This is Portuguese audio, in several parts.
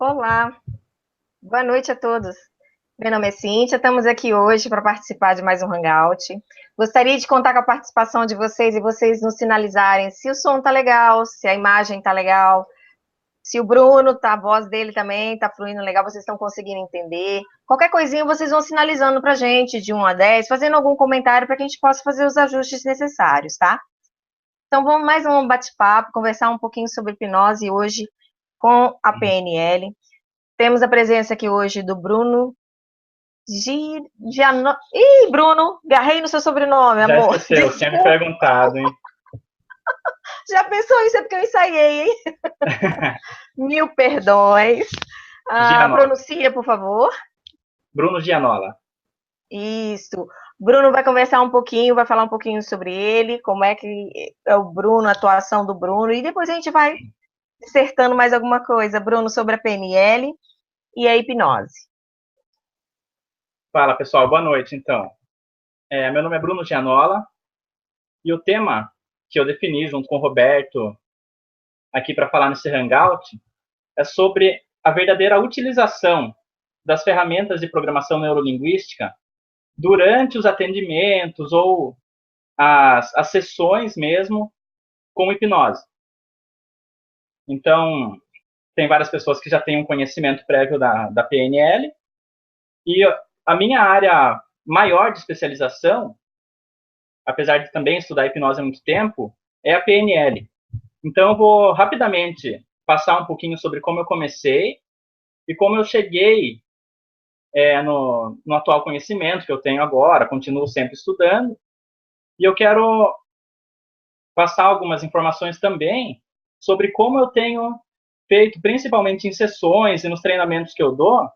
Olá, boa noite a todos. Meu nome é Cíntia, estamos aqui hoje para participar de mais um Hangout. Gostaria de contar com a participação de vocês e vocês nos sinalizarem se o som tá legal, se a imagem tá legal, se o Bruno, tá, a voz dele também tá fluindo legal, vocês estão conseguindo entender. Qualquer coisinha vocês vão sinalizando para a gente de 1 a 10, fazendo algum comentário para que a gente possa fazer os ajustes necessários, tá? Então vamos mais um bate-papo, conversar um pouquinho sobre hipnose hoje com a PNL. Temos a presença aqui hoje do Bruno Ih, Bruno, garrei no seu sobrenome, Já amor. esqueceu, tinha me Desculpa, perguntado, hein? já pensou isso? É porque eu ensaiei, hein? Mil perdões. Gianola. Pronuncia, por favor. Bruno Gianola. Isso. Bruno vai conversar um pouquinho, vai falar um pouquinho sobre ele, como é que é o Bruno, a atuação do Bruno, e depois a gente vai dissertando mais alguma coisa, Bruno, sobre a PNL e a hipnose. Fala, pessoal, boa noite, então. Meu nome é Bruno Gianola e o tema que eu defini junto com o Roberto aqui para falar nesse Hangout é sobre a verdadeira utilização das ferramentas de programação neurolinguística durante os atendimentos ou as sessões mesmo com hipnose. Então, tem várias pessoas que já têm um conhecimento prévio da PNL e a minha área maior de especialização, apesar de também estudar hipnose há muito tempo, é a PNL. Então, eu vou rapidamente passar um pouquinho sobre como eu comecei e como eu cheguei no atual conhecimento que eu tenho agora, continuo sempre estudando. E eu quero passar algumas informações também sobre como eu tenho feito, principalmente em sessões e nos treinamentos que eu dou,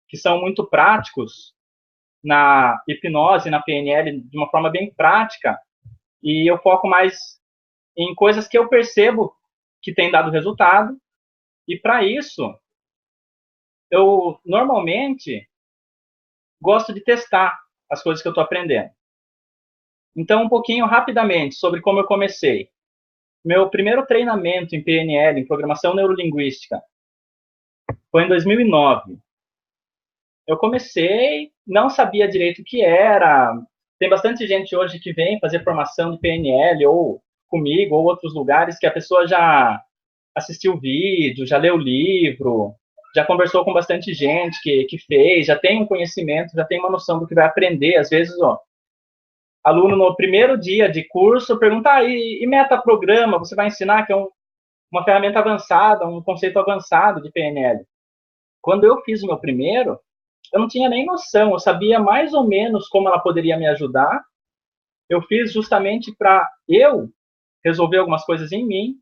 que são muito práticos, na hipnose, na PNL, de uma forma bem prática, e eu foco mais em coisas que eu percebo que tem dado resultado, e para isso, eu normalmente gosto de testar as coisas que eu estou aprendendo. Então, um pouquinho rapidamente sobre como eu comecei. Meu primeiro treinamento em PNL, em Programação Neurolinguística, foi em 2009. Eu comecei, não sabia direito o que era. Tem bastante gente hoje que vem fazer formação de PNL, ou comigo, ou outros lugares, que a pessoa já assistiu vídeo, já leu livro, já conversou com bastante gente que fez, já tem um conhecimento, já tem uma noção do que vai aprender. Às vezes, ó, aluno no primeiro dia de curso pergunta, e metaprograma, você vai ensinar que é uma ferramenta avançada, um conceito avançado de PNL. Quando eu fiz o meu primeiro, eu não tinha nem noção, eu sabia mais ou menos como ela poderia me ajudar. Eu fiz justamente para eu resolver algumas coisas em mim,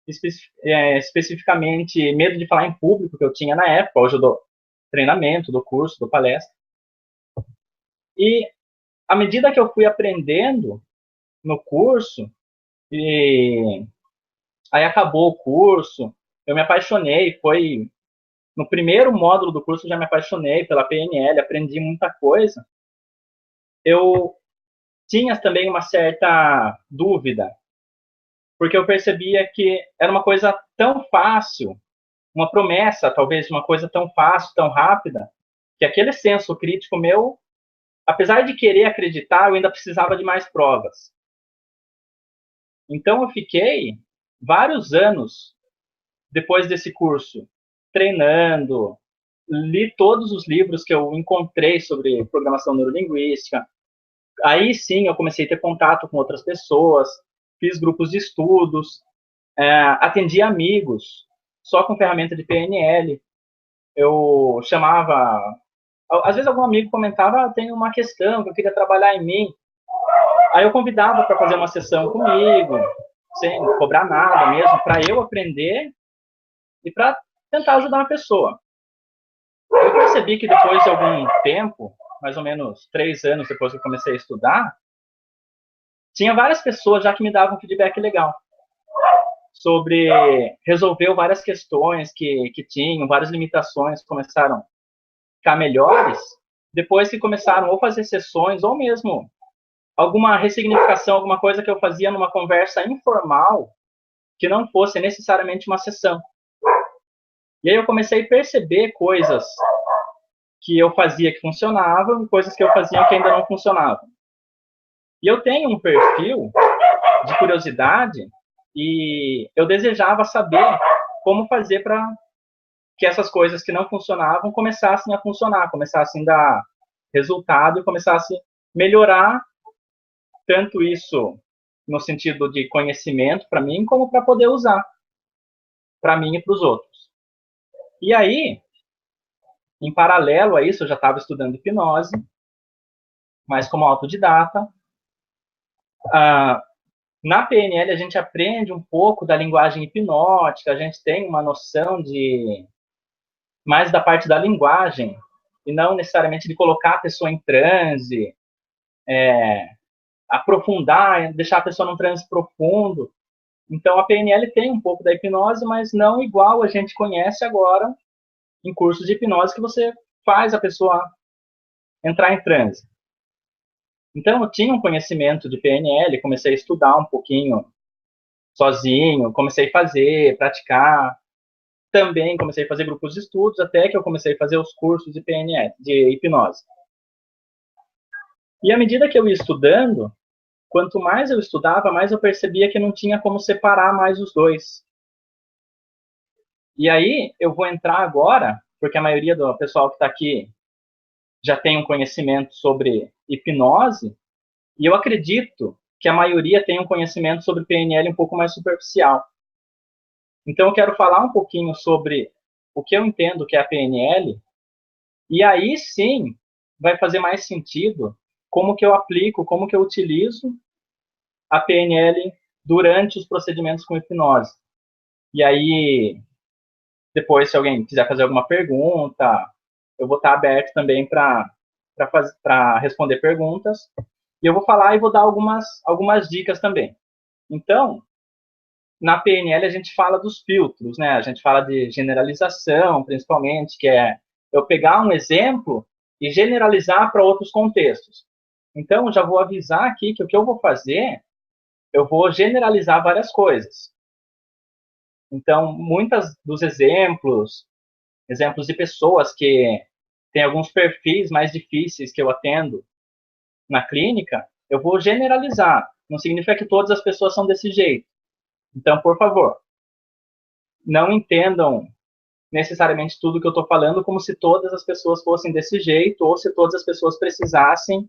especificamente medo de falar em público que eu tinha na época. Hoje eu dou treinamento, do curso, do palestra. E à medida que eu fui aprendendo no curso, e aí acabou o curso, eu me apaixonei, foi no primeiro módulo do curso eu já me apaixonei pela PNL, aprendi muita coisa. Eu tinha também uma certa dúvida, porque eu percebia que era uma coisa tão fácil, uma promessa, talvez, de uma coisa tão fácil, tão rápida, que aquele senso crítico meu, apesar de querer acreditar, eu ainda precisava de mais provas. Então eu fiquei vários anos depois desse curso treinando, li todos os livros que eu encontrei sobre programação neurolinguística. Aí sim eu comecei a ter contato com outras pessoas, fiz grupos de estudos, atendi amigos só com ferramenta de PNL. Eu chamava, às vezes algum amigo comentava, tem uma questão que eu queria trabalhar em mim. Aí eu convidava para fazer uma sessão comigo, sem cobrar nada mesmo, para eu aprender e para tentar ajudar a pessoa. Eu percebi que depois de algum tempo, mais ou menos 3 anos depois que eu comecei a estudar, tinha várias pessoas já que me davam feedback legal sobre resolver várias questões que tinham, várias limitações começaram a ficar melhores depois que começaram ou fazer sessões ou mesmo alguma ressignificação, alguma coisa que eu fazia numa conversa informal que não fosse necessariamente uma sessão. E aí eu comecei a perceber coisas que eu fazia que funcionavam e coisas que eu fazia que ainda não funcionavam. E eu tenho um perfil de curiosidade e eu desejava saber como fazer para que essas coisas que não funcionavam começassem a funcionar, começassem a dar resultado e começassem a melhorar tanto isso no sentido de conhecimento para mim, como para poder usar para mim e para os outros. E aí, em paralelo a isso, eu já estava estudando hipnose, mas como autodidata. Na PNL, a gente aprende um pouco da linguagem hipnótica, a gente tem uma noção de mais da parte da linguagem, e não necessariamente de colocar a pessoa em transe, aprofundar, deixar a pessoa num transe profundo. Então, a PNL tem um pouco da hipnose, mas não igual a gente conhece agora em cursos de hipnose, que você faz a pessoa entrar em transe. Então, eu tinha um conhecimento de PNL, comecei a estudar um pouquinho sozinho, comecei a fazer, praticar. Também comecei a fazer grupos de estudos, até que eu comecei a fazer os cursos de PNL, de hipnose. E à medida que eu ia estudando, quanto mais eu estudava, mais eu percebia que não tinha como separar mais os dois. E aí eu vou entrar agora, porque a maioria do pessoal que está aqui já tem um conhecimento sobre hipnose, e eu acredito que a maioria tem um conhecimento sobre PNL um pouco mais superficial. Então eu quero falar um pouquinho sobre o que eu entendo que é a PNL, e aí sim vai fazer mais sentido como que eu aplico, como que eu utilizo a PNL durante os procedimentos com hipnose. E aí, depois, se alguém quiser fazer alguma pergunta, eu vou estar aberto também para responder perguntas. E eu vou falar e vou dar algumas dicas também. Então, na PNL a gente fala dos filtros, né? A gente fala de generalização, principalmente, que é eu pegar um exemplo e generalizar para outros contextos. Então, eu já vou avisar aqui que o que eu vou fazer, eu vou generalizar várias coisas. Então, muitos dos exemplos de pessoas que têm alguns perfis mais difíceis que eu atendo na clínica, eu vou generalizar. Não significa que todas as pessoas são desse jeito. Então, por favor, não entendam necessariamente tudo que eu estou falando como se todas as pessoas fossem desse jeito ou se todas as pessoas precisassem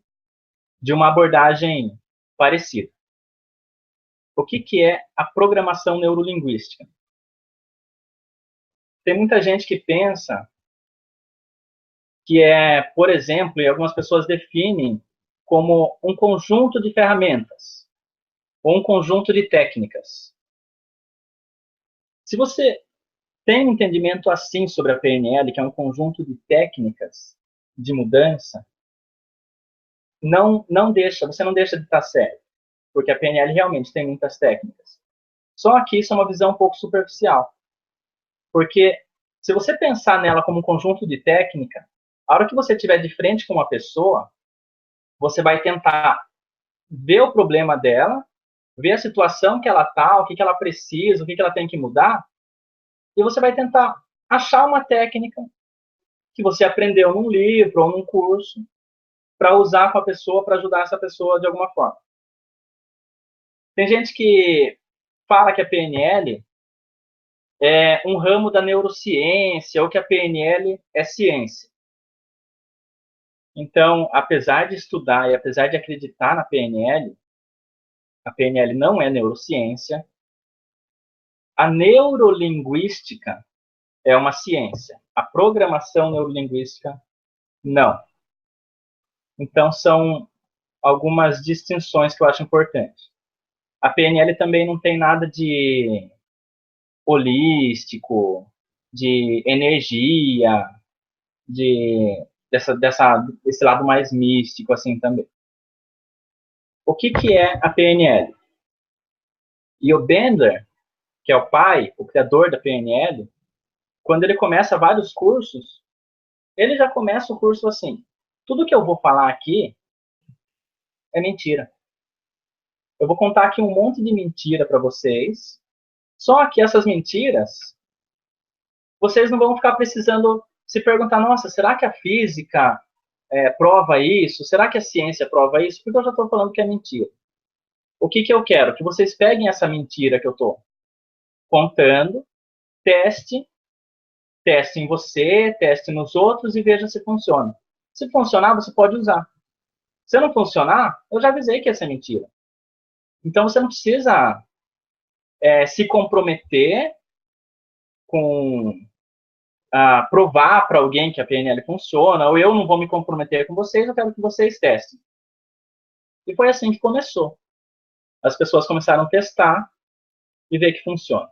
de uma abordagem parecida. O que é a programação neurolinguística? Tem muita gente que pensa que é, por exemplo, e algumas pessoas definem como um conjunto de ferramentas ou um conjunto de técnicas. Se você tem um entendimento assim sobre a PNL, que é um conjunto de técnicas de mudança, você não deixa de estar certo, porque a PNL realmente tem muitas técnicas. Só que isso é uma visão um pouco superficial, porque se você pensar nela como um conjunto de técnica, a hora que você estiver de frente com uma pessoa, você vai tentar ver o problema dela, ver a situação que ela está, o que, que ela precisa, o que, que ela tem que mudar, e você vai tentar achar uma técnica que você aprendeu num livro ou num curso para usar com a pessoa, para ajudar essa pessoa de alguma forma. Tem gente que fala que a PNL é um ramo da neurociência ou que a PNL é ciência. Então, apesar de estudar e apesar de acreditar na PNL, a PNL não é neurociência. A neurolinguística é uma ciência. A programação neurolinguística, não. Então, são algumas distinções que eu acho importante. A PNL também não tem nada de holístico, de energia, desse lado mais místico, assim, também. O que é a PNL? E o Bandler, que é o pai, o criador da PNL, quando ele começa vários cursos, ele já começa o curso assim: tudo que eu vou falar aqui é mentira. Eu vou contar aqui um monte de mentira para vocês, só que essas mentiras vocês não vão ficar precisando se perguntar, nossa, será que a física prova isso? Será que a ciência prova isso? Porque eu já estou falando que é mentira. O que eu quero? Que vocês peguem essa mentira que eu estou contando, teste em você, teste nos outros e veja se funciona. Se funcionar, você pode usar. Se não funcionar, eu já avisei que ia ser mentira. Então, você não precisa se comprometer com provar para alguém que a PNL funciona, ou eu não vou me comprometer com vocês, eu quero que vocês testem. E foi assim que começou. As pessoas começaram a testar e ver que funciona.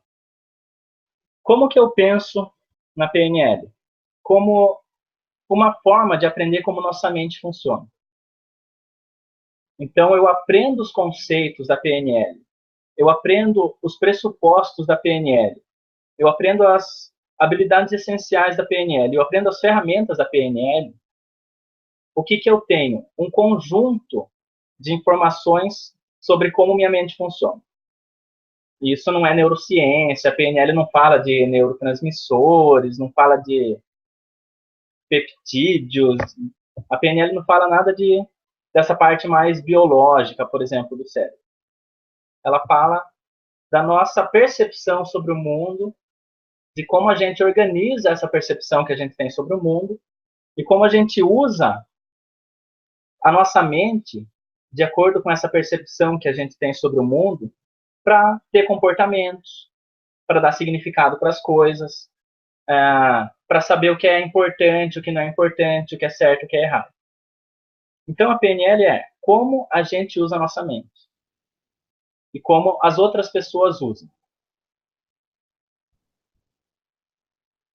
Como que eu penso na PNL? Como uma forma de aprender como nossa mente funciona. Então, eu aprendo os conceitos da PNL, eu aprendo os pressupostos da PNL, eu aprendo as habilidades essenciais da PNL, eu aprendo as ferramentas da PNL. O que eu tenho? Um conjunto de informações sobre como minha mente funciona. Isso não é neurociência, a PNL não fala de neurotransmissores, não fala de peptídeos, a PNL não fala nada dessa parte mais biológica, por exemplo, do cérebro. Ela fala da nossa percepção sobre o mundo, de como a gente organiza essa percepção que a gente tem sobre o mundo e como a gente usa a nossa mente de acordo com essa percepção que a gente tem sobre o mundo para ter comportamentos, para dar significado para as coisas, para saber o que é importante, o que não é importante, o que é certo, o que é errado. Então, a PNL é como a gente usa a nossa mente e como as outras pessoas usam.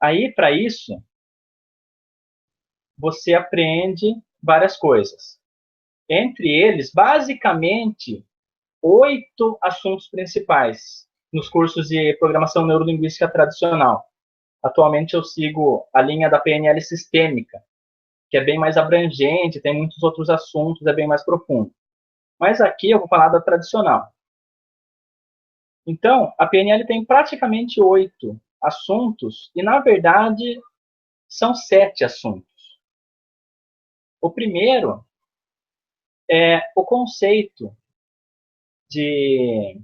Aí, para isso, você aprende várias coisas. Entre eles, basicamente, 8 assuntos principais nos cursos de programação neurolinguística tradicional. Atualmente eu sigo a linha da PNL sistêmica, que é bem mais abrangente, tem muitos outros assuntos, é bem mais profundo. Mas aqui eu vou falar da tradicional. Então, a PNL tem praticamente 8 assuntos, e na verdade são 7 assuntos. O primeiro é o conceito de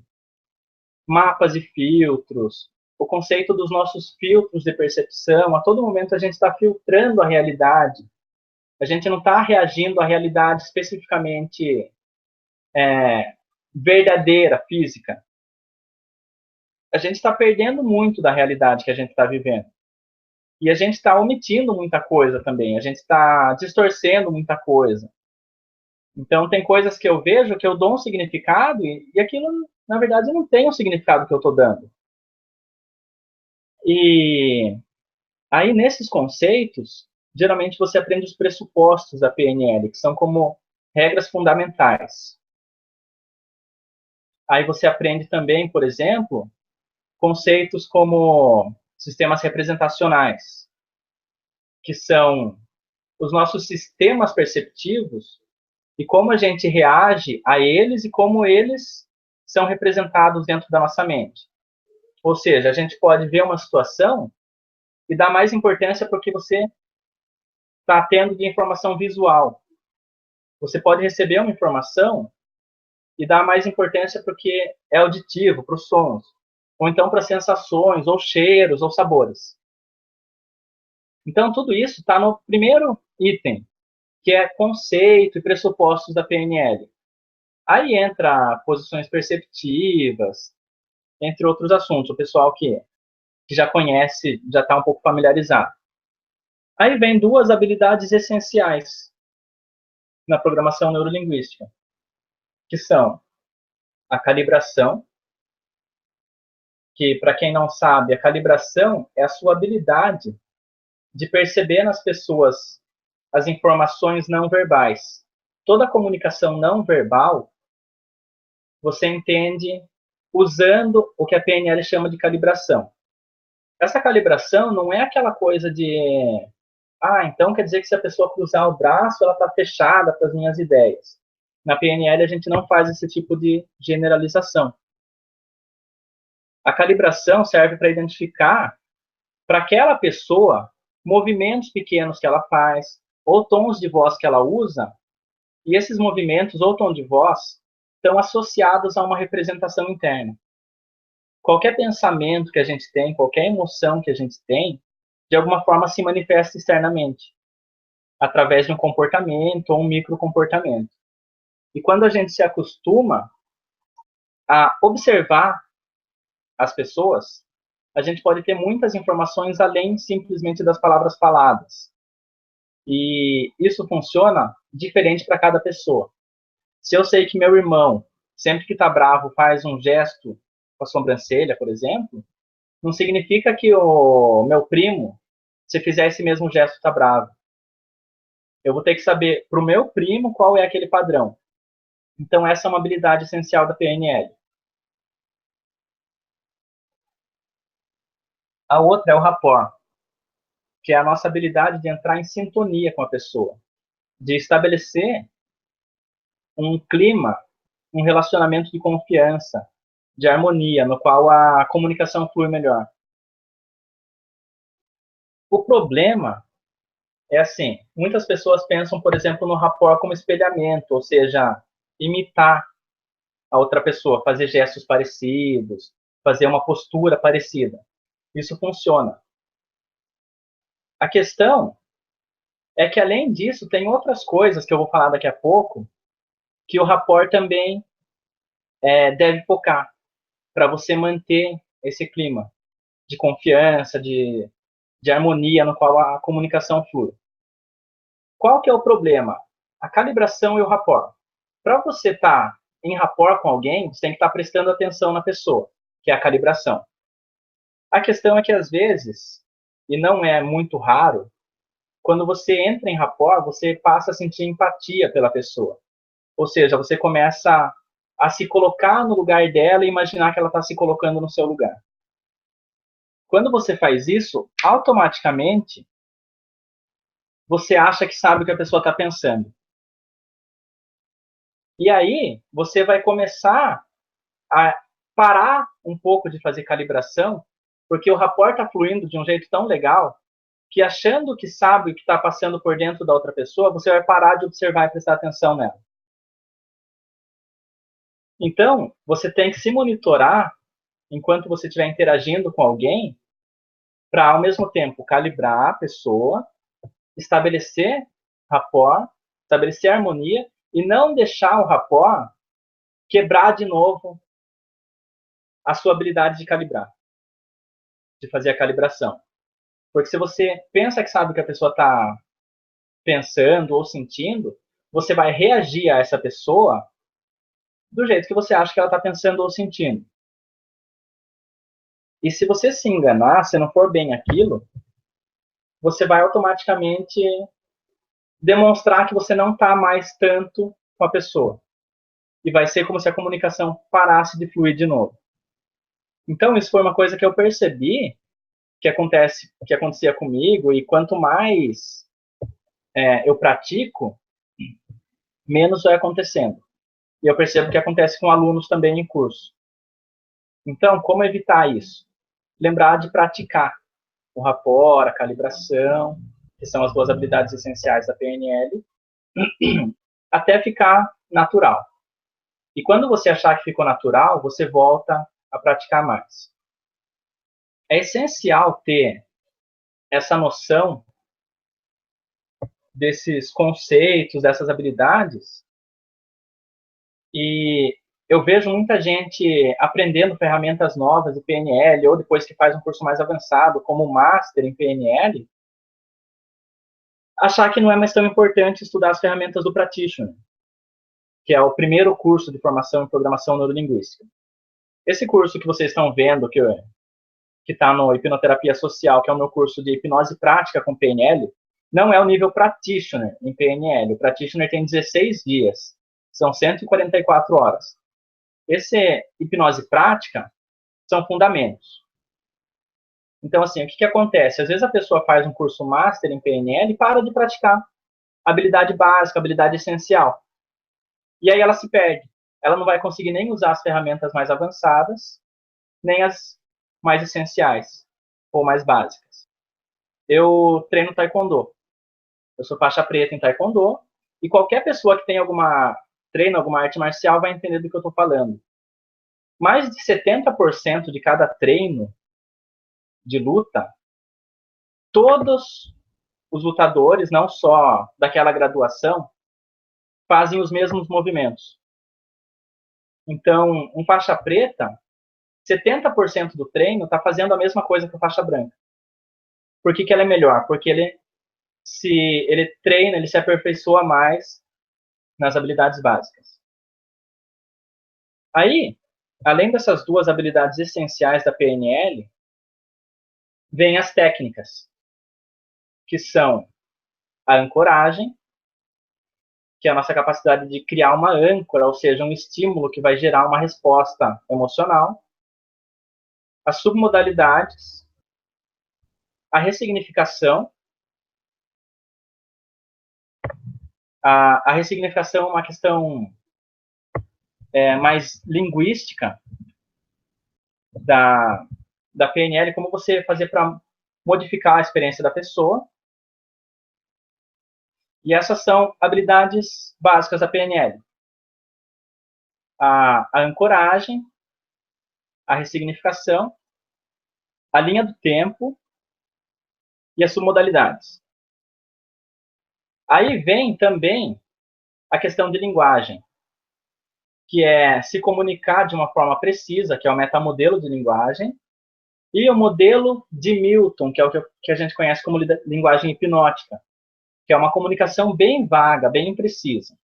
mapas e filtros, o conceito dos nossos filtros de percepção. A todo momento a gente está filtrando a realidade. A gente não está reagindo à realidade especificamente verdadeira, física. A gente está perdendo muito da realidade que a gente está vivendo. E a gente está omitindo muita coisa também. A gente está distorcendo muita coisa. Então, tem coisas que eu vejo que eu dou um significado e aquilo, na verdade, não tem o significado que eu estou dando. E aí, nesses conceitos, geralmente você aprende os pressupostos da PNL, que são como regras fundamentais. Aí você aprende também, por exemplo, conceitos como sistemas representacionais, que são os nossos sistemas perceptivos e como a gente reage a eles e como eles são representados dentro da nossa mente. Ou seja, a gente pode ver uma situação e dar mais importância porque você está tendo de informação visual. Você pode receber uma informação e dar mais importância porque é auditivo, para os sons, ou então para sensações, ou cheiros, ou sabores. Então, tudo isso está no primeiro item, que é conceito e pressupostos da PNL. Aí entra posições perceptivas, entre outros assuntos, o pessoal que já conhece, já está um pouco familiarizado. Aí vem 2 habilidades essenciais na programação neurolinguística, que são a calibração, que, para quem não sabe, a calibração é a sua habilidade de perceber nas pessoas as informações não verbais. Toda comunicação não verbal você entende usando o que a PNL chama de calibração. Essa calibração não é aquela coisa de então quer dizer que se a pessoa cruzar o braço, ela está fechada para as minhas ideias. Na PNL a gente não faz esse tipo de generalização. A calibração serve para identificar para aquela pessoa, movimentos pequenos que ela faz, ou tons de voz que ela usa, e esses movimentos ou tom de voz estão associados a uma representação interna. Qualquer pensamento que a gente tem, qualquer emoção que a gente tem, de alguma forma se manifesta externamente, através de um comportamento ou um microcomportamento. E quando a gente se acostuma a observar as pessoas, a gente pode ter muitas informações além simplesmente das palavras faladas. E isso funciona diferente para cada pessoa. Se eu sei que meu irmão, sempre que está bravo, faz um gesto com a sobrancelha, por exemplo, não significa que o meu primo, se fizer esse mesmo gesto, está bravo. Eu vou ter que saber para o meu primo qual é aquele padrão. Então, essa é uma habilidade essencial da PNL. A outra é o rapport, que é a nossa habilidade de entrar em sintonia com a pessoa, de estabelecer um clima, um relacionamento de confiança, de harmonia, no qual a comunicação flui melhor. O problema é assim, muitas pessoas pensam, por exemplo, no rapport como espelhamento, ou seja, imitar a outra pessoa, fazer gestos parecidos, fazer uma postura parecida. Isso funciona. A questão é que, além disso, tem outras coisas que eu vou falar daqui a pouco, que o rapport também deve focar, para você manter esse clima de confiança, de harmonia no qual a comunicação flui. Qual que é o problema? A calibração e o rapport. Para você estar em rapport com alguém, você tem que estar prestando atenção na pessoa, que é a calibração. A questão é que, às vezes, e não é muito raro, quando você entra em rapport, você passa a sentir empatia pela pessoa. Ou seja, você começa a se colocar no lugar dela e imaginar que ela está se colocando no seu lugar. Quando você faz isso, automaticamente, você acha que sabe o que a pessoa está pensando. E aí, você vai começar a parar um pouco de fazer calibração, porque o rapport está fluindo de um jeito tão legal, que achando que sabe o que está passando por dentro da outra pessoa, você vai parar de observar e prestar atenção nela. Então, você tem que se monitorar enquanto você estiver interagindo com alguém, para, ao mesmo tempo, calibrar a pessoa, estabelecer rapport, estabelecer harmonia, e não deixar o rapport quebrar de novo a sua habilidade de calibrar, de fazer a calibração. Porque se você pensa que sabe o que a pessoa está pensando ou sentindo, você vai reagir a essa pessoa do jeito que você acha que ela está pensando ou sentindo. E se você se enganar, se não for bem aquilo, você vai automaticamente demonstrar que você não está mais tanto com a pessoa. E vai ser como se a comunicação parasse de fluir de novo. Então, isso foi uma coisa que eu percebi que acontecia comigo, e quanto mais eu pratico, menos vai acontecendo. E eu percebo que acontece com alunos também em curso. Então, como evitar isso? Lembrar de praticar o rapport, a calibração, que são as duas habilidades essenciais da PNL, até ficar natural. E quando você achar que ficou natural, você volta a praticar mais. É essencial ter essa noção desses conceitos, dessas habilidades, e eu vejo muita gente aprendendo ferramentas novas de PNL, ou depois que faz um curso mais avançado, como o Master em PNL, achar que não é mais tão importante estudar as ferramentas do Practitioner, que é o primeiro curso de formação em programação neurolinguística. Esse curso que vocês estão vendo, que está no Hipnoterapia Social, que é o meu curso de hipnose prática com PNL, não é o nível Practitioner em PNL. O Practitioner tem 16 dias, são 144 horas. Esse hipnose prática são fundamentos. Então, assim, o que acontece? Às vezes a pessoa faz um curso Master em PNL e para de praticar habilidade básica, habilidade essencial. E aí ela se perde. Ela não vai conseguir nem usar as ferramentas mais avançadas, nem as mais essenciais ou mais básicas. eu treino taekwondo. Eu sou faixa preta em taekwondo, e qualquer pessoa que tem treina alguma arte marcial vai entender do que eu estou falando. Mais de 70% de cada treino de luta, todos os lutadores, não só daquela graduação, fazem os mesmos movimentos. Então, um faixa preta, 70% do treino está fazendo a mesma coisa que o faixa branca. Por que ela é melhor? Porque ele treina, ele se aperfeiçoa mais nas habilidades básicas. Aí, além dessas duas habilidades essenciais da PNL, vem as técnicas, que são a ancoragem, que é a nossa capacidade de criar uma âncora, ou seja, um estímulo que vai gerar uma resposta emocional, as submodalidades, a ressignificação. A ressignificação é uma questão mais linguística da PNL, como você fazer para modificar a experiência da pessoa. E essas são habilidades básicas da PNL. A ancoragem, a ressignificação, a linha do tempo e as submodalidades. Aí vem também a questão de linguagem, que é se comunicar de uma forma precisa, que é o metamodelo de linguagem, e o modelo de Milton, que é o que a gente conhece como linguagem hipnótica, que é uma comunicação bem vaga, bem imprecisa.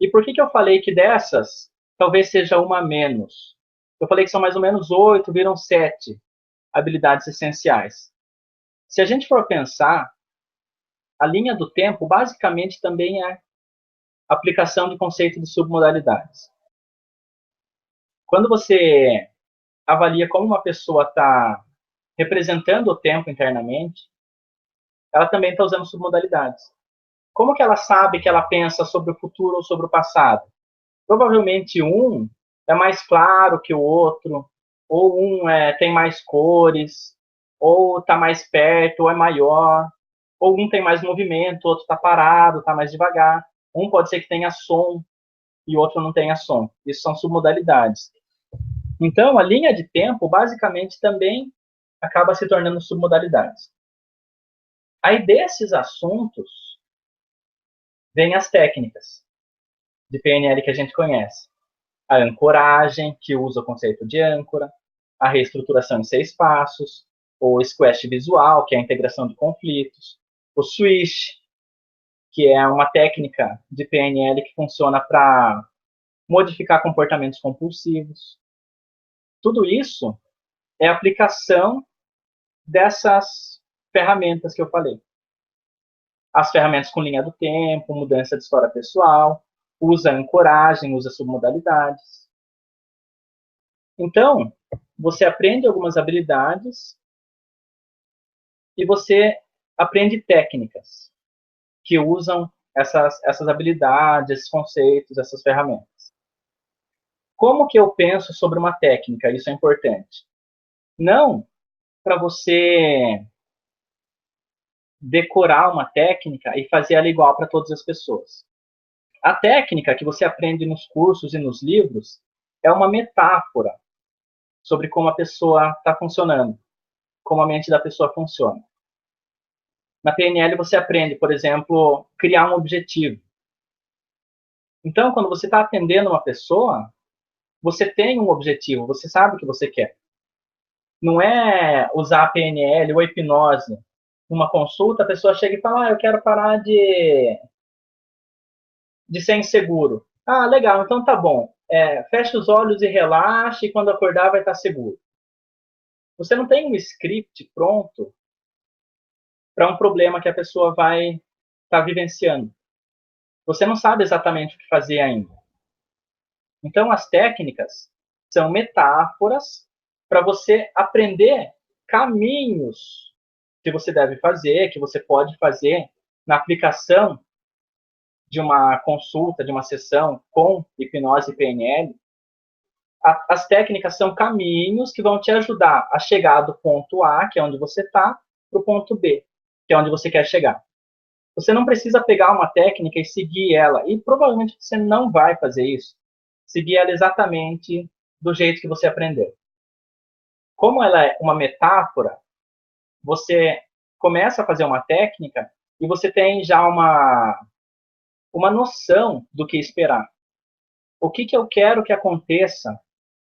E por que eu falei que dessas, talvez seja uma a menos? Eu falei que são mais ou menos 8, viram 7 habilidades essenciais. Se a gente for pensar, a linha do tempo basicamente também é aplicação do conceito de submodalidades. Quando você avalia como uma pessoa está representando o tempo internamente, ela também está usando submodalidades. Como que ela sabe que ela pensa sobre o futuro ou sobre o passado? Provavelmente um é mais claro que o outro, ou um tem mais cores, ou está mais perto, ou é maior, ou um tem mais movimento, o outro está parado, está mais devagar. Um pode ser que tenha som e o outro não tenha som. Isso são submodalidades. Então, a linha de tempo, basicamente, também acaba se tornando submodalidades. Aí, desses assuntos, vem as técnicas de PNL que a gente conhece. A ancoragem, que usa o conceito de âncora, a reestruturação em 6 passos, o squash visual, que é a integração de conflitos, o switch, que é uma técnica de PNL que funciona para modificar comportamentos compulsivos. Tudo isso é aplicação dessas ferramentas que eu falei. As ferramentas com linha do tempo, mudança de história pessoal, usa ancoragem, usa submodalidades. Então, você aprende algumas habilidades e você aprende técnicas que usam essas habilidades, esses conceitos, essas ferramentas. Como que eu penso sobre uma técnica? Isso é importante. Não para você decorar uma técnica e fazer ela igual para todas as pessoas. A técnica que você aprende nos cursos e nos livros é uma metáfora sobre como a pessoa está funcionando, como a mente da pessoa funciona. Na PNL você aprende, por exemplo, criar um objetivo. Então, quando você está atendendo uma pessoa, você tem um objetivo, você sabe o que você quer. Não é usar a PNL ou a hipnose. Numa consulta, a pessoa chega e fala, eu quero parar de ser inseguro. Ah, legal, então tá bom. Feche os olhos e relaxe, e quando acordar vai estar seguro. Você não tem um script pronto para um problema que a pessoa vai estar vivenciando. Você não sabe exatamente o que fazer ainda. Então, as técnicas são metáforas para você aprender caminhos que você deve fazer, que você pode fazer na aplicação de uma consulta, de uma sessão com hipnose e PNL. As técnicas são caminhos que vão te ajudar a chegar do ponto A, que é onde você está, para o ponto B, que é onde você quer chegar. Você não precisa pegar uma técnica e seguir ela, e provavelmente você não vai fazer isso, seguir ela exatamente do jeito que você aprendeu. Como ela é uma metáfora, você começa a fazer uma técnica e você tem já uma noção do que esperar. O que eu quero que aconteça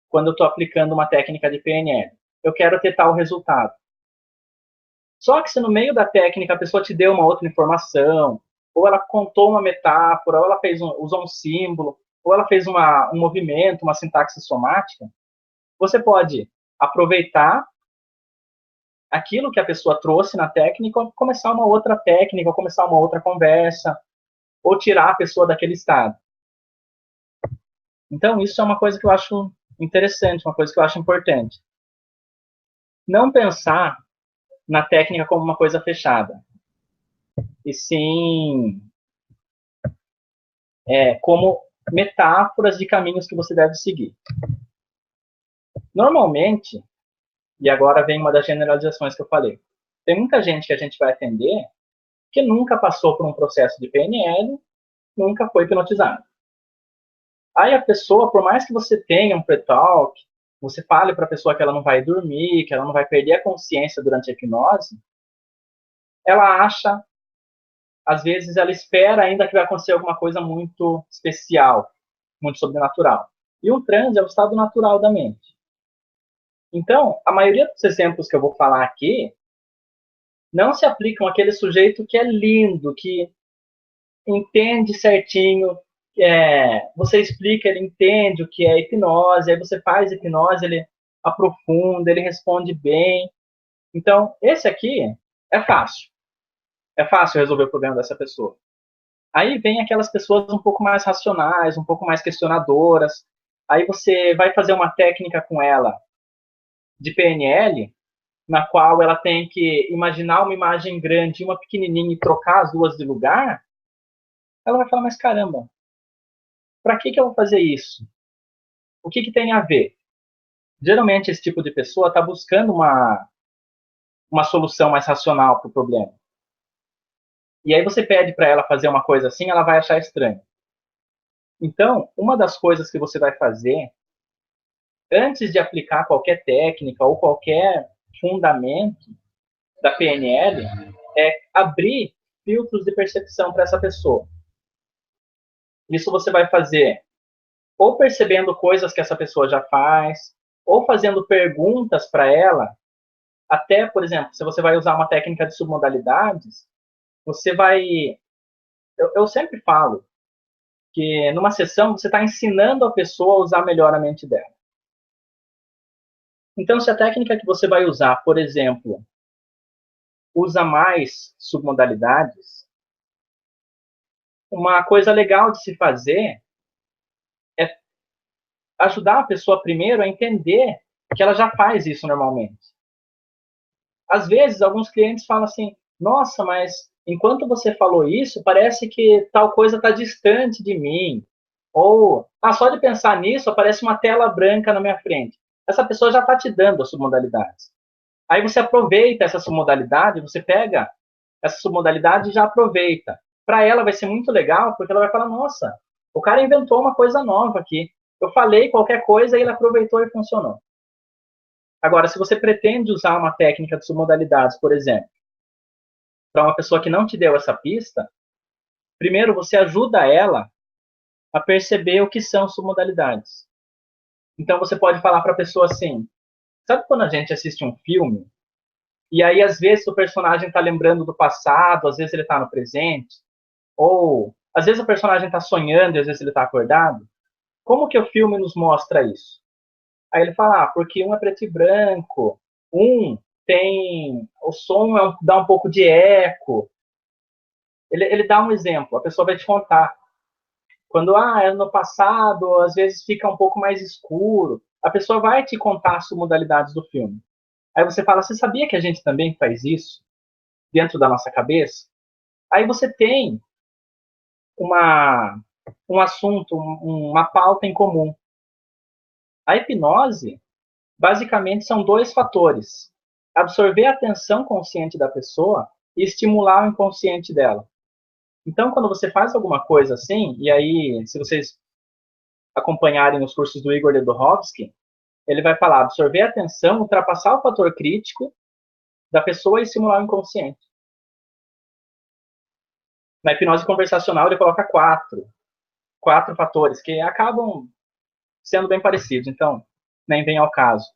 quando eu estou aplicando uma técnica de PNL? Eu quero ter tal resultado. Só que se no meio da técnica a pessoa te deu uma outra informação, ou ela contou uma metáfora, ou ela usou um símbolo, ou ela fez um movimento, uma sintaxe somática, você pode aproveitar aquilo que a pessoa trouxe na técnica, começar uma outra técnica, começar uma outra conversa, ou tirar a pessoa daquele estado. Então, isso é uma coisa que eu acho interessante, uma coisa que eu acho importante. Não pensar na técnica como uma coisa fechada, e sim como metáforas de caminhos que você deve seguir. Normalmente, e agora vem uma das generalizações que eu falei, tem muita gente que a gente vai atender que nunca passou por um processo de PNL, nunca foi hipnotizado. Aí a pessoa, por mais que você tenha um pre-talk, você fale para a pessoa que ela não vai dormir, que ela não vai perder a consciência durante a hipnose, ela acha, às vezes ela espera ainda que vai acontecer alguma coisa muito especial, muito sobrenatural. E o transe é o estado natural da mente. Então, a maioria dos exemplos que eu vou falar aqui não se aplicam àquele sujeito que é lindo, que entende certinho, você explica, ele entende o que é hipnose, aí você faz hipnose, ele aprofunda, ele responde bem. Então, esse aqui é fácil. É fácil resolver o problema dessa pessoa. Aí vem aquelas pessoas um pouco mais racionais, um pouco mais questionadoras. Aí você vai fazer uma técnica com ela de PNL, na qual ela tem que imaginar uma imagem grande e uma pequenininha e trocar as duas de lugar. Ela vai falar, mas caramba, para que eu vou fazer isso? O que tem a ver? Geralmente esse tipo de pessoa está buscando uma solução mais racional para o problema. E aí você pede para ela fazer uma coisa assim, ela vai achar estranho. Então, uma das coisas que você vai fazer antes de aplicar qualquer técnica ou qualquer fundamento da PNL é abrir filtros de percepção para essa pessoa. Isso você vai fazer ou percebendo coisas que essa pessoa já faz, ou fazendo perguntas para ela. Até, por exemplo, se você vai usar uma técnica de submodalidades, você vai... Eu sempre falo que numa sessão você está ensinando a pessoa a usar melhor a mente dela. Então, se a técnica que você vai usar, por exemplo, usa mais submodalidades, uma coisa legal de se fazer é ajudar a pessoa primeiro a entender que ela já faz isso normalmente. Às vezes, alguns clientes falam assim, nossa, mas enquanto você falou isso, parece que tal coisa está distante de mim. Ou, só de pensar nisso, aparece uma tela branca na minha frente. Essa pessoa já está te dando as submodalidades. Aí você aproveita essa submodalidade, você pega essa submodalidade e já aproveita. Para ela vai ser muito legal, porque ela vai falar, nossa, o cara inventou uma coisa nova aqui. Eu falei qualquer coisa e ele aproveitou e funcionou. Agora, se você pretende usar uma técnica de submodalidades, por exemplo, para uma pessoa que não te deu essa pista, primeiro você ajuda ela a perceber o que são submodalidades. Então você pode falar para a pessoa assim, sabe quando a gente assiste um filme, e aí às vezes o personagem está lembrando do passado, às vezes ele está no presente, ou às vezes o personagem está sonhando e às vezes ele está acordado? Como que o filme nos mostra isso? Aí ele fala, porque um é preto e branco, um tem... o som dá um pouco de eco. Ele dá um exemplo, a pessoa vai te contar. Quando é no passado, às vezes fica um pouco mais escuro. A pessoa vai te contar as modalidades do filme. Aí você fala, você sabia que a gente também faz isso dentro da nossa cabeça? Aí você tem um assunto, uma pauta em comum. A hipnose, basicamente, são dois fatores. absorver a atenção consciente da pessoa e estimular o inconsciente dela. Então, quando você faz alguma coisa assim, e aí, se vocês acompanharem os cursos do Igor Ledorovsky, ele vai falar absorver a atenção, ultrapassar o fator crítico da pessoa e estimular o inconsciente. Na hipnose conversacional, ele coloca quatro fatores que acabam sendo bem parecidos, então nem vem ao caso.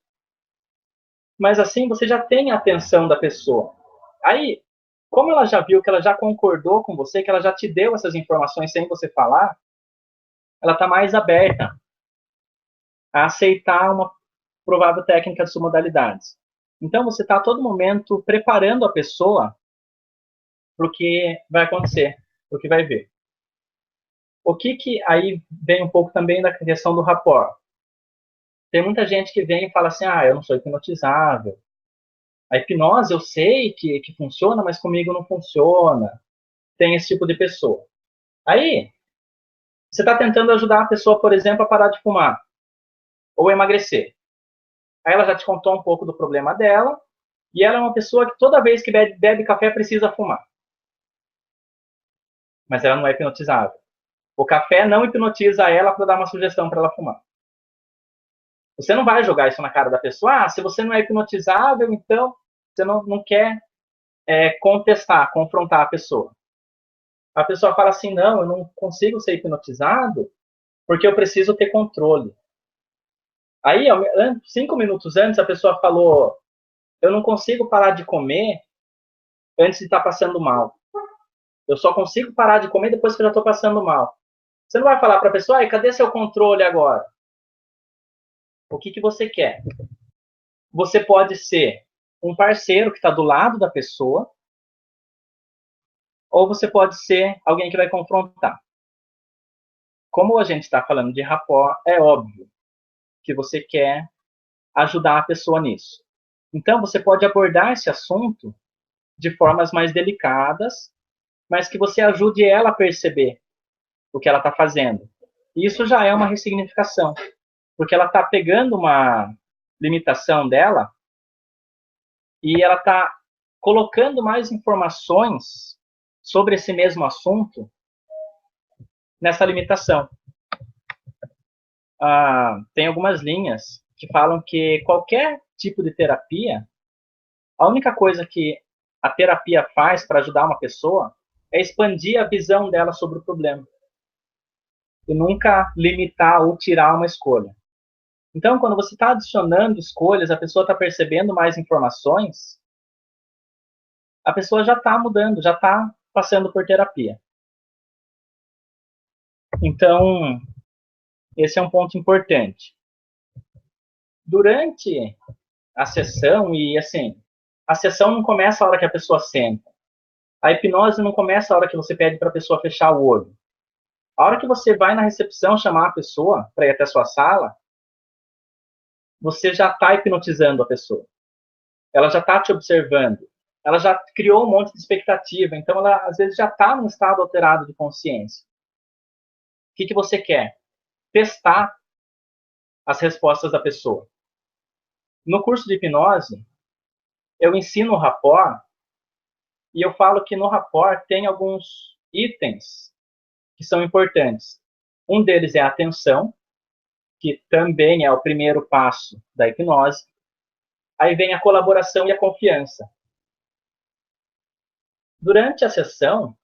Mas assim, você já tem a atenção da pessoa. Aí, como ela já viu que ela já concordou com você, que ela já te deu essas informações sem você falar, ela está mais aberta a aceitar uma provável técnica de submodalidades. Então, você está a todo momento preparando a pessoa para o que vai acontecer, para o que vai ver. O que aí vem um pouco também da questão do rapport. Tem muita gente que vem e fala assim, eu não sou hipnotizável. A hipnose eu sei que funciona, mas comigo não funciona. Tem esse tipo de pessoa. Aí, você está tentando ajudar a pessoa, por exemplo, a parar de fumar ou emagrecer. Aí ela já te contou um pouco do problema dela, e ela é uma pessoa que toda vez que bebe café precisa fumar. Mas ela não é hipnotizável. O café não hipnotiza ela para dar uma sugestão para ela fumar. Você não vai jogar isso na cara da pessoa. Se você não é hipnotizável, então você não quer contestar, confrontar a pessoa. A pessoa fala assim, não, eu não consigo ser hipnotizado porque eu preciso ter controle. Aí, 5 minutos antes, a pessoa falou, eu não consigo parar de comer antes de estar passando mal. Eu só consigo parar de comer depois que eu já estou passando mal. Você não vai falar para a pessoa, cadê seu controle agora? O que você quer? Você pode ser um parceiro que está do lado da pessoa, ou você pode ser alguém que vai confrontar. Como a gente está falando de rapport, é óbvio que você quer ajudar a pessoa nisso. Então, você pode abordar esse assunto de formas mais delicadas, mas que você ajude ela a perceber o que ela está fazendo. E isso já é uma ressignificação, porque ela está pegando uma limitação dela e ela está colocando mais informações sobre esse mesmo assunto nessa limitação. Tem algumas linhas que falam que qualquer tipo de terapia, a única coisa que a terapia faz para ajudar uma pessoa é expandir a visão dela sobre o problema. E nunca limitar ou tirar uma escolha. Então, quando você está adicionando escolhas, a pessoa está percebendo mais informações, a pessoa já está mudando, já está passando por terapia. Então, esse é um ponto importante. Durante a sessão, e assim, a sessão não começa a hora que a pessoa senta. A hipnose não começa a hora que você pede para a pessoa fechar o olho. A hora que você vai na recepção chamar a pessoa para ir até a sua sala, você já está hipnotizando a pessoa. Ela já está te observando. Ela já criou um monte de expectativa. Então, ela, às vezes, já está num estado alterado de consciência. O que você quer? Testar as respostas da pessoa. No curso de hipnose, eu ensino o rapport e eu falo que no rapport tem alguns itens que são importantes. Um deles é a atenção, que também é o primeiro passo da hipnose. Aí vem a colaboração e a confiança. Durante a sessão,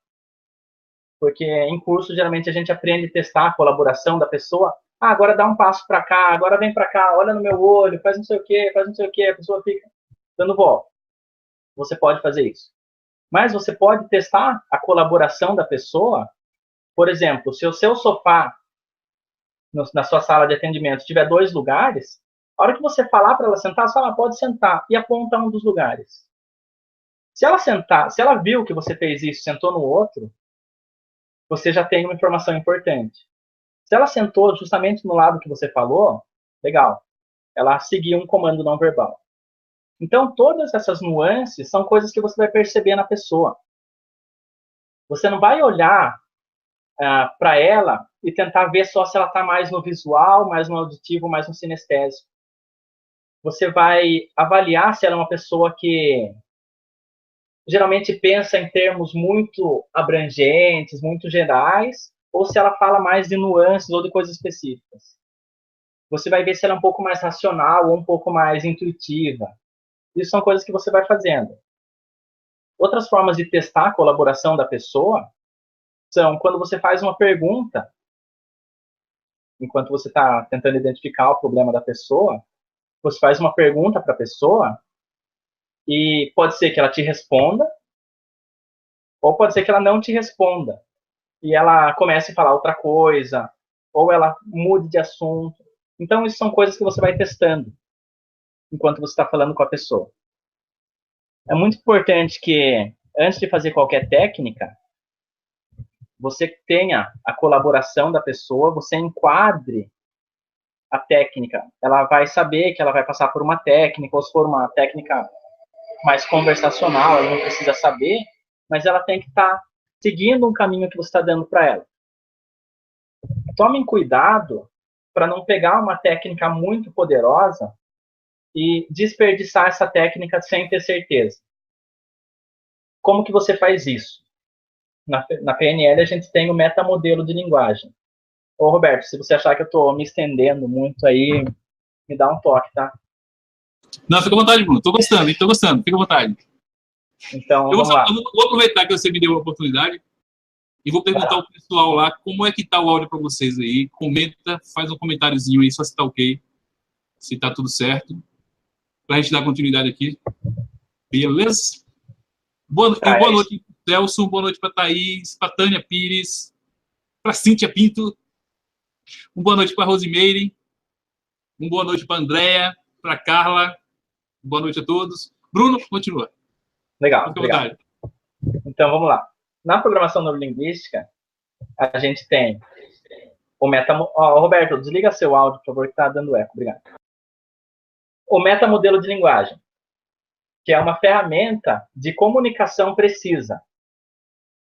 porque em curso geralmente a gente aprende a testar a colaboração da pessoa. Agora dá um passo para cá, agora vem para cá, olha no meu olho, faz não sei o quê, faz não sei o quê, a pessoa fica dando volta. Você pode fazer isso. Mas você pode testar a colaboração da pessoa. Por exemplo, se o seu sofá na sua sala de atendimento tiver 2 lugares, a hora que você falar para ela sentar, você fala, pode sentar, e aponta um dos lugares. Se ela sentar, se ela viu que você fez isso, sentou no outro, você já tem uma informação importante. Se ela sentou justamente no lado que você falou, legal. Ela seguiu um comando não verbal. Então, todas essas nuances são coisas que você vai perceber na pessoa. Você não vai olhar para ela e tentar ver só se ela está mais no visual, mais no auditivo, mais no sinestésico. você vai avaliar se ela é uma pessoa que geralmente pensa em termos muito abrangentes, muito gerais, ou se ela fala mais de nuances ou de coisas específicas. Você vai ver se ela é um pouco mais racional ou um pouco mais intuitiva. Isso são coisas que você vai fazendo. Outras formas de testar a colaboração da pessoa são quando você faz uma pergunta, enquanto você está tentando identificar o problema da pessoa, você faz uma pergunta para a pessoa e pode ser que ela te responda, ou pode ser que ela não te responda e ela comece a falar outra coisa, ou ela mude de assunto. Então, isso são coisas que você vai testando enquanto você está falando com a pessoa. É muito importante que, antes de fazer qualquer técnica, você tenha a colaboração da pessoa, você enquadre a técnica. Ela vai saber que ela vai passar por uma técnica, ou se for uma técnica mais conversacional, ela não precisa saber, mas ela tem que estar seguindo um caminho que você está dando para ela. Tomem cuidado para não pegar uma técnica muito poderosa e desperdiçar essa técnica sem ter certeza. Como que você faz isso? Na PNL a gente tem o metamodelo de linguagem. Ô Roberto, se você achar que eu estou me estendendo muito aí, me dá um toque, tá? Não, fica à vontade, Bruno. Tô gostando, hein? Tô gostando. Fica à vontade. Então, vamos lá. Eu vou aproveitar que você me deu a oportunidade e vou perguntar ao pessoal lá como é que tá o áudio para vocês aí. Comenta, faz um comentáriozinho aí, só se tá ok, se tá tudo certo, pra gente dar continuidade aqui. Beleza? Boa noite, Celso. Boa noite para Thaís, para Tânia Pires, para Cíntia Pinto. Boa noite para Rosimeire. Boa noite para Andréia, para Carla. Boa noite a todos. Bruno, continua. Legal, obrigado. Então, vamos lá. Na programação neurolinguística, a gente tem o metamodelo... Roberto, desliga seu áudio, por favor, que está dando eco. Obrigado. O metamodelo de linguagem, que é uma ferramenta de comunicação precisa.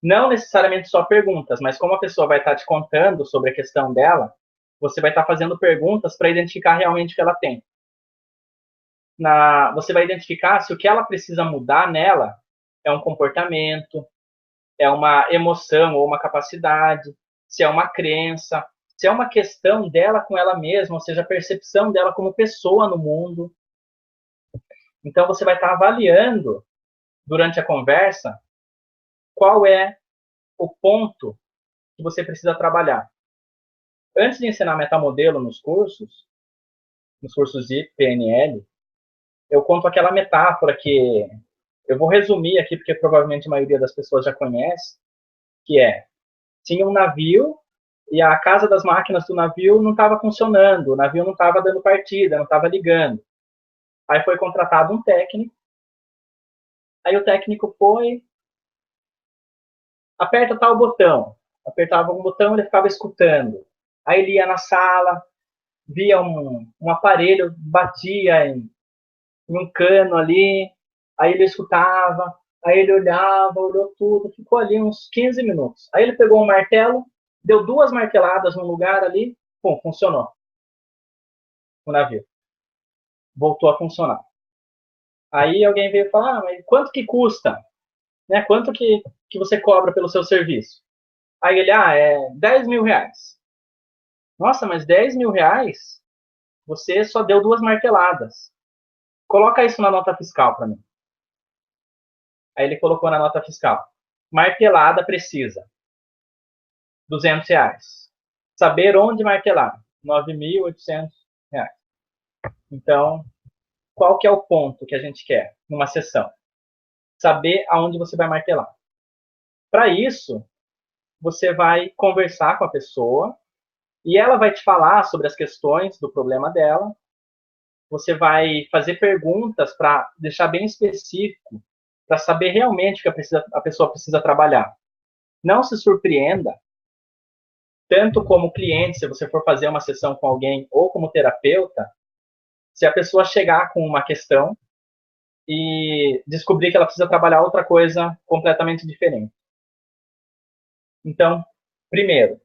Não necessariamente só perguntas, mas como a pessoa vai estar te contando sobre a questão dela, você vai estar fazendo perguntas para identificar realmente o que ela tem. Você vai identificar se o que ela precisa mudar nela é um comportamento, é uma emoção ou uma capacidade, se é uma crença, se é uma questão dela com ela mesma, ou seja, a percepção dela como pessoa no mundo. Então, você vai estar avaliando, durante a conversa, qual é o ponto que você precisa trabalhar. Antes de ensinar metamodelo nos cursos de PNL, eu conto aquela metáfora que eu vou resumir aqui, porque provavelmente a maioria das pessoas já conhece, que é, tinha um navio e a casa das máquinas do navio não estava funcionando, o navio não estava dando partida, não estava ligando. Aí foi contratado um técnico, aí o técnico foi, aperta tal botão, apertava um botão, ele ficava escutando. Aí ele ia na sala, via um aparelho, batia em um cano ali, aí ele escutava, aí ele olhava, olhou tudo, ficou ali uns 15 minutos. Aí ele pegou um martelo, deu 2 marteladas no lugar ali, pum, funcionou o navio. Voltou a funcionar. Aí alguém veio falar, mas quanto que custa? Né? Quanto que você cobra pelo seu serviço? Aí ele, é 10 mil reais. Nossa, mas 10 mil reais? Você só deu 2 marteladas. Coloca isso na nota fiscal para mim. Aí ele colocou na nota fiscal. Martelada precisa. 200 reais. Saber onde martelar. 9.800 reais. Então, qual que é o ponto que a gente quer numa sessão? Saber aonde você vai martelar. Para isso, você vai conversar com a pessoa e ela vai te falar sobre as questões do problema dela. Você vai fazer perguntas para deixar bem específico, para saber realmente o que a pessoa precisa trabalhar. Não se surpreenda, tanto como cliente, se você for fazer uma sessão com alguém, ou como terapeuta, se a pessoa chegar com uma questão e descobrir que ela precisa trabalhar outra coisa completamente diferente. Então, primeiro,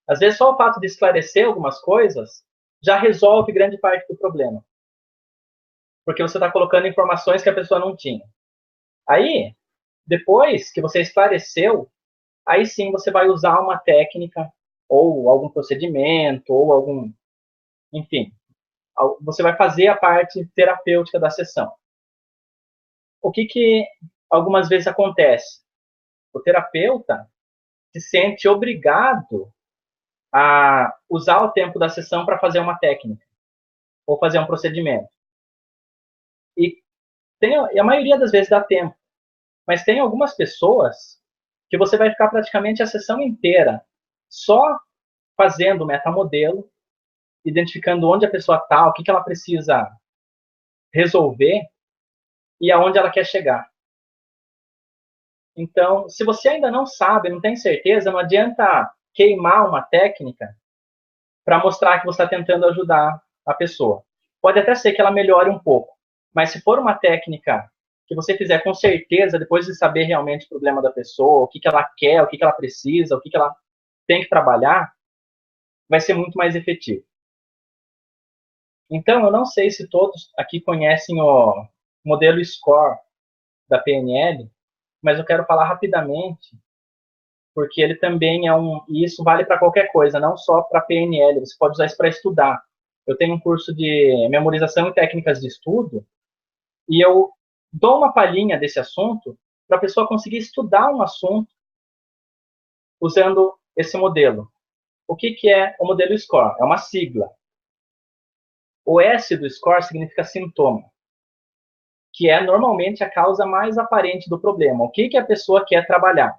às vezes só o fato de esclarecer algumas coisas já resolve grande parte do problema. porque você está colocando informações que a pessoa não tinha. Aí, depois que você esclareceu, aí sim você vai usar uma técnica, ou algum procedimento, ou algum, enfim, você vai fazer a parte terapêutica da sessão. O que algumas vezes acontece? O terapeuta se sente obrigado a usar o tempo da sessão para fazer uma técnica ou fazer um procedimento. E a maioria das vezes dá tempo, mas tem algumas pessoas que você vai ficar praticamente a sessão inteira só fazendo o metamodelo, identificando onde a pessoa está, o que ela precisa resolver e aonde ela quer chegar. Então, se você ainda não sabe, não tem certeza, não adianta queimar uma técnica para mostrar que você está tentando ajudar a pessoa. Pode até ser que ela melhore um pouco, mas se for uma técnica que você fizer com certeza, depois de saber realmente o problema da pessoa, o que ela quer, o que ela precisa, o que ela tem que trabalhar, vai ser muito mais efetivo. Então, eu não sei se todos aqui conhecem o modelo SCORE da PNL, mas eu quero falar rapidamente, porque ele também e isso vale para qualquer coisa, não só para PNL, você pode usar isso para estudar. Eu tenho um curso de memorização e técnicas de estudo, e eu dou uma palhinha desse assunto para a pessoa conseguir estudar um assunto usando esse modelo. O que é o modelo SCORE? É uma sigla. O S do SCORE significa sintoma, que é normalmente a causa mais aparente do problema. O que a pessoa quer trabalhar?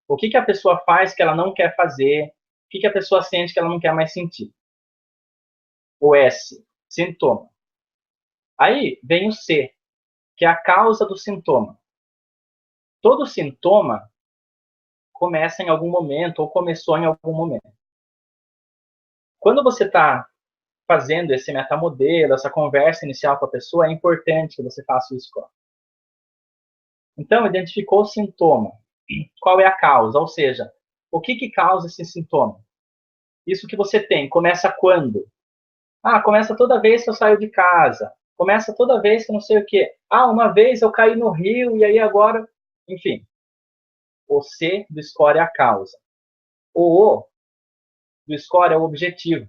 O que a pessoa faz que ela não quer fazer? O que a pessoa sente que ela não quer mais sentir? O S, sintoma. Aí vem o C, que é a causa do sintoma. Todo sintoma começa em algum momento ou começou em algum momento. Quando você está fazendo esse metamodelo, essa conversa inicial com a pessoa, é importante que você faça o SCORE. Então, identificou o sintoma. Qual é a causa? Ou seja, o que causa esse sintoma? Isso que você tem, começa quando? Ah, começa toda vez que eu saio de casa. Começa toda vez que não sei o quê. Ah, uma vez eu caí no rio e aí agora... Enfim, o C do SCORE é a causa. O do SCORE é o objetivo,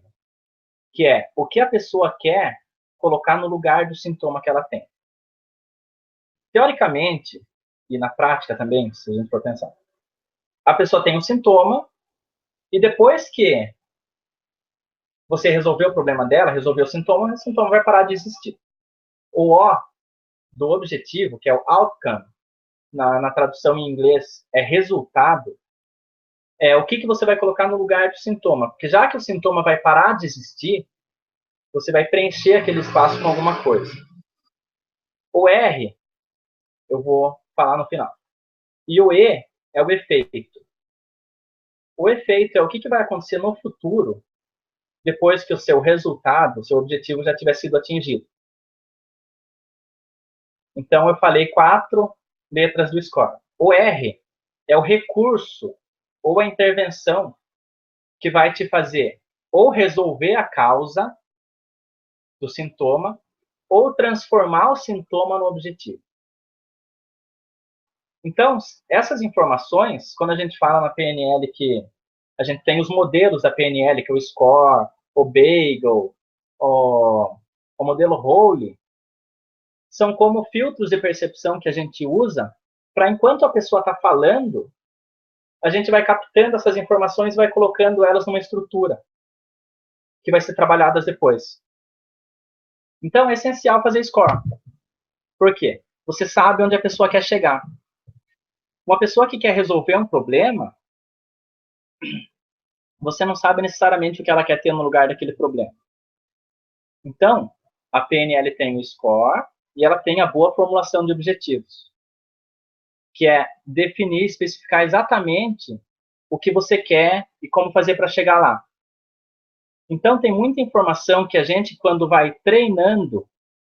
que é o que a pessoa quer colocar no lugar do sintoma que ela tem. Teoricamente, e na prática também, se a gente for pensar, a pessoa tem um sintoma e depois que você resolveu o problema dela, resolveu o sintoma vai parar de existir. O O do objetivo, que é o outcome, na tradução em inglês é resultado, é o que você vai colocar no lugar do sintoma. Porque já que o sintoma vai parar de existir, você vai preencher aquele espaço com alguma coisa. O R, eu vou falar no final. E o E é o efeito. O efeito é o que vai acontecer no futuro, depois que o seu resultado, o seu objetivo já tiver sido atingido. Então, eu falei 4 letras do SCORE. O R é o recurso ou a intervenção que vai te fazer ou resolver a causa do sintoma ou transformar o sintoma no objetivo. Então, essas informações, quando a gente fala na PNL que a gente tem os modelos da PNL, que é o SCORE, o Bagel, o modelo Rowley, são como filtros de percepção que a gente usa para, enquanto a pessoa está falando, a gente vai captando essas informações e vai colocando elas numa estrutura que vai ser trabalhadas depois. Então, é essencial fazer SCORE. Por quê? Você sabe onde a pessoa quer chegar. Uma pessoa que quer resolver um problema, você não sabe necessariamente o que ela quer ter no lugar daquele problema. Então, a PNL tem o SCORE e ela tem a boa formulação de objetivos, que é definir, especificar exatamente o que você quer e como fazer para chegar lá. Então, tem muita informação que a gente, quando vai treinando,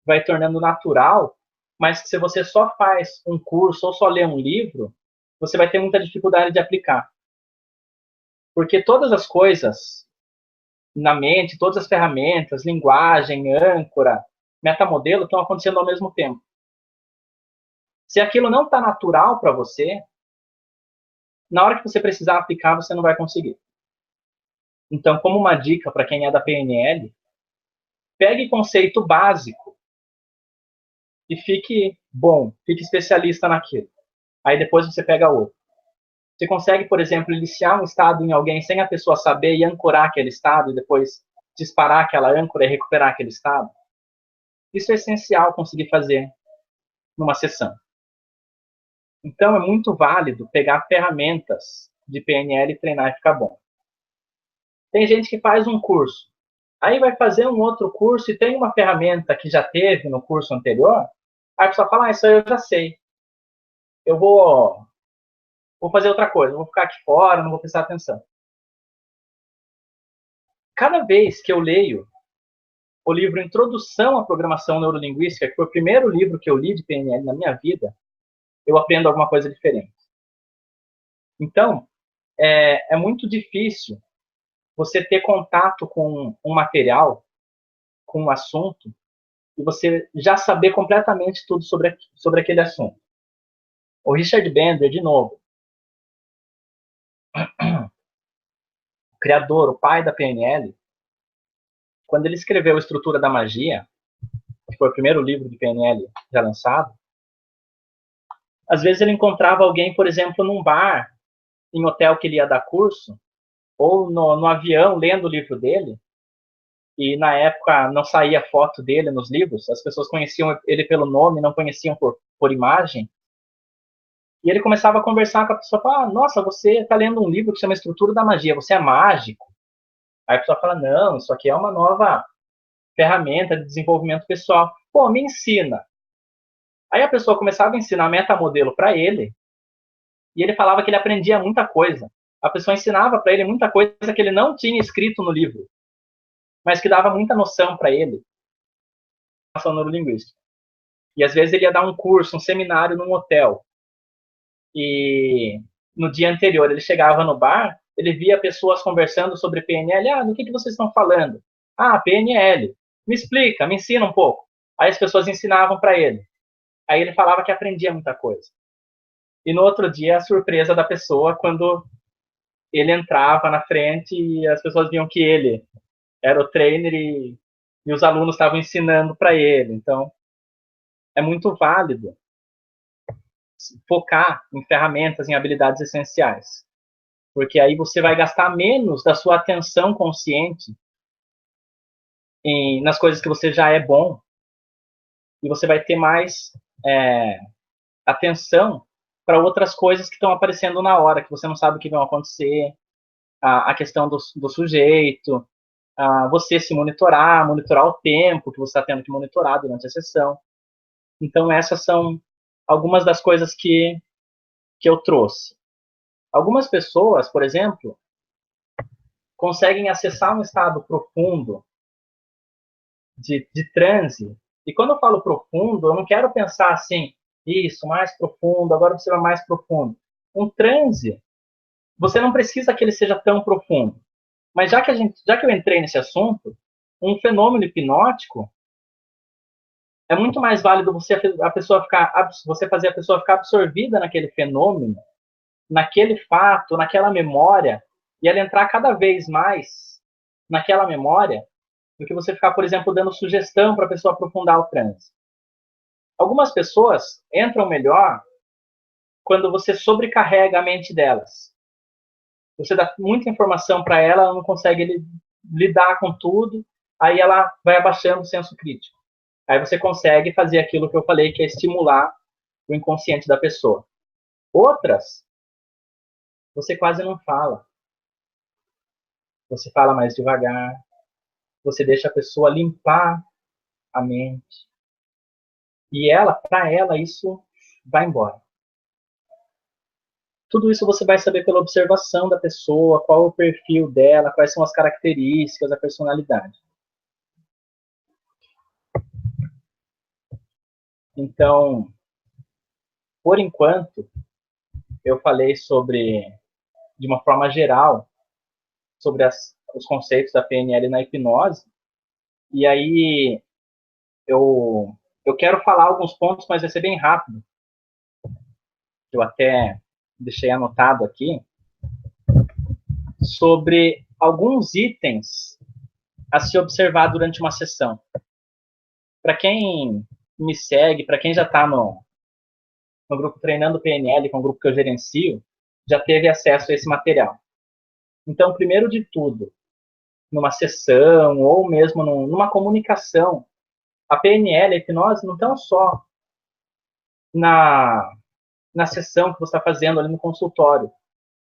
vai tornando natural, mas que se você só faz um curso ou só lê um livro, você vai ter muita dificuldade de aplicar. Porque todas as coisas na mente, todas as ferramentas, linguagem, âncora, metamodelo estão acontecendo ao mesmo tempo. Se aquilo não está natural para você, na hora que você precisar aplicar, você não vai conseguir. Então, como uma dica para quem é da PNL, pegue conceito básico e fique bom, fique especialista naquilo. Aí depois você pega outro. Você consegue, por exemplo, iniciar um estado em alguém sem a pessoa saber e ancorar aquele estado e depois disparar aquela âncora e recuperar aquele estado? Isso é essencial conseguir fazer numa sessão. Então, é muito válido pegar ferramentas de PNL e treinar e ficar bom. Tem gente que faz um curso, aí vai fazer um outro curso e tem uma ferramenta que já teve no curso anterior, aí a pessoa fala, isso aí eu já sei. Eu vou fazer outra coisa, vou ficar aqui fora, não vou prestar atenção. Cada vez que eu leio o livro Introdução à Programação Neurolinguística, que foi o primeiro livro que eu li de PNL na minha vida, eu aprendo alguma coisa diferente. Então, é muito difícil você ter contato com um material, com um assunto, e você já saber completamente tudo sobre aquele assunto. O Richard Bandler, de novo, o criador, o pai da PNL, quando ele escreveu Estrutura da Magia, que foi o primeiro livro de PNL já lançado, às vezes ele encontrava alguém, por exemplo, num bar, em hotel que ele ia dar curso, ou no avião, lendo o livro dele, e na época não saía foto dele nos livros, as pessoas conheciam ele pelo nome, não conheciam por imagem, e ele começava a conversar com a pessoa, fala, nossa, você está lendo um livro que chama Estrutura da Magia, você é mágico? Aí a pessoa fala, não, isso aqui é uma nova ferramenta de desenvolvimento pessoal. Pô, me ensina. Aí a pessoa começava a ensinar metamodelo para ele, e ele falava que ele aprendia muita coisa. A pessoa ensinava para ele muita coisa que ele não tinha escrito no livro, mas que dava muita noção para ele, na neurolinguística. E às vezes ele ia dar um curso, um seminário num hotel. E no dia anterior ele chegava no bar, ele via pessoas conversando sobre PNL. Ah, do que vocês estão falando? Ah, PNL. Me explica, me ensina um pouco. Aí as pessoas ensinavam para ele. Aí ele falava que aprendia muita coisa. E no outro dia, a surpresa da pessoa quando ele entrava na frente e as pessoas viam que ele era o trainer e os alunos estavam ensinando para ele. Então, é muito válido focar em ferramentas, em habilidades essenciais. Porque aí você vai gastar menos da sua atenção consciente nas coisas que você já é bom e você vai ter mais atenção para outras coisas que estão aparecendo na hora, que você não sabe o que vão acontecer, a questão do sujeito, você se monitorar o tempo que você está tendo que monitorar durante a sessão. Então, essas são algumas das coisas que eu trouxe. Algumas pessoas, por exemplo, conseguem acessar um estado profundo de transe. E quando eu falo profundo, eu não quero pensar assim, isso, mais profundo, agora você vai mais profundo. Um transe, você não precisa que ele seja tão profundo. Mas já que eu entrei nesse assunto, um fenômeno hipnótico é muito mais válido você fazer a pessoa ficar absorvida naquele fenômeno, naquele fato, naquela memória, e ela entrar cada vez mais naquela memória, do que você ficar, por exemplo, dando sugestão para a pessoa aprofundar o transe. Algumas pessoas entram melhor quando você sobrecarrega a mente delas. Você dá muita informação para ela, ela não consegue lidar com tudo, aí ela vai abaixando o senso crítico. Aí você consegue fazer aquilo que eu falei, que é estimular o inconsciente da pessoa. Outras, você quase não fala. Você fala mais devagar, você deixa a pessoa limpar a mente. E para ela, isso vai embora. Tudo isso você vai saber pela observação da pessoa, qual é o perfil dela, quais são as características, a personalidade. Então, por enquanto, eu falei de uma forma geral, sobre os conceitos da PNL na hipnose. E aí, eu quero falar alguns pontos, mas vai ser bem rápido. Eu até deixei anotado aqui, sobre alguns itens a se observar durante uma sessão. Para quem me segue, para quem já está no grupo Treinando PNL, que é um grupo que eu gerencio, já teve acesso a esse material. Então, primeiro de tudo, numa sessão ou mesmo numa comunicação, a PNL, a hipnose, não estão só na sessão que você está fazendo ali no consultório.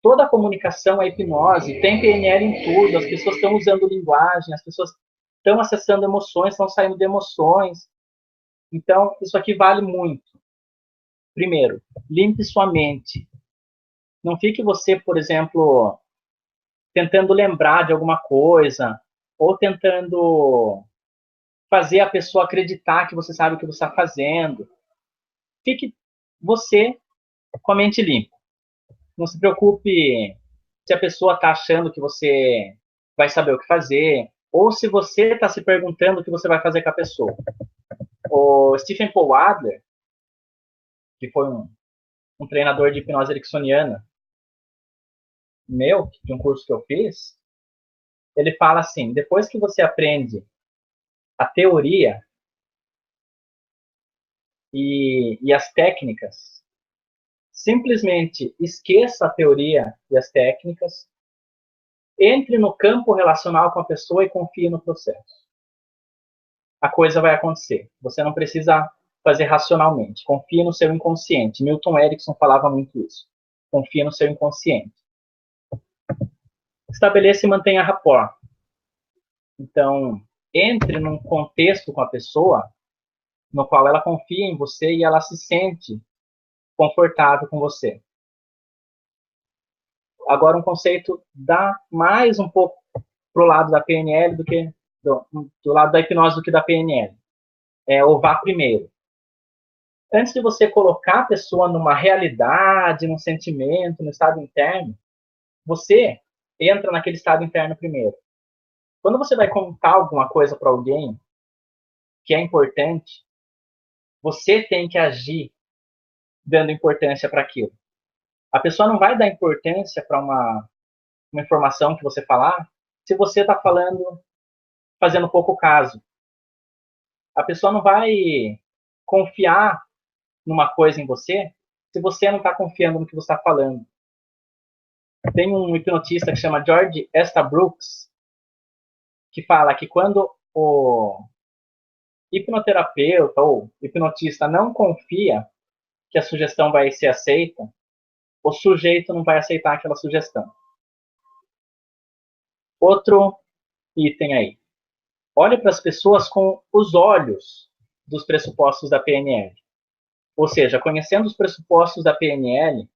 Toda a comunicação é hipnose, tem PNL em tudo, as pessoas estão usando linguagem, as pessoas estão acessando emoções, estão saindo de emoções. Então, isso aqui vale muito. Primeiro, limpe sua mente. Não fique você, por exemplo, tentando lembrar de alguma coisa, ou tentando fazer a pessoa acreditar que você sabe o que você está fazendo. Fique você com a mente limpa. Não se preocupe se a pessoa está achando que você vai saber o que fazer, ou se você está se perguntando o que você vai fazer com a pessoa. O Stephen Paul Adler, que foi um treinador de hipnose ericksoniana meu, de um curso que eu fiz, ele fala assim, depois que você aprende a teoria e as técnicas, simplesmente esqueça a teoria e as técnicas, entre no campo relacional com a pessoa e confie no processo. A coisa vai acontecer. Você não precisa fazer racionalmente. Confie no seu inconsciente. Milton Erickson falava muito isso. Confie no seu inconsciente. Estabeleça e mantenha rapport. Então, entre num contexto com a pessoa no qual ela confia em você e ela se sente confortável com você. Agora, um conceito dá mais um pouco pro lado da PNL do que do lado da hipnose do que da PNL. É o vá primeiro. Antes de você colocar a pessoa numa realidade, num sentimento, no estado interno, você entra naquele estado interno primeiro. Quando você vai contar alguma coisa para alguém que é importante, você tem que agir dando importância para aquilo. A pessoa não vai dar importância para uma informação que você falar se você está falando, fazendo pouco caso. A pessoa não vai confiar numa coisa em você se você não está confiando no que você está falando. Tem um hipnotista que chama George Estabrooks que fala que quando o hipnoterapeuta ou hipnotista não confia que a sugestão vai ser aceita, o sujeito não vai aceitar aquela sugestão. Outro item aí. Olhe para as pessoas com os olhos dos pressupostos da PNL. Ou seja, conhecendo os pressupostos da PNL,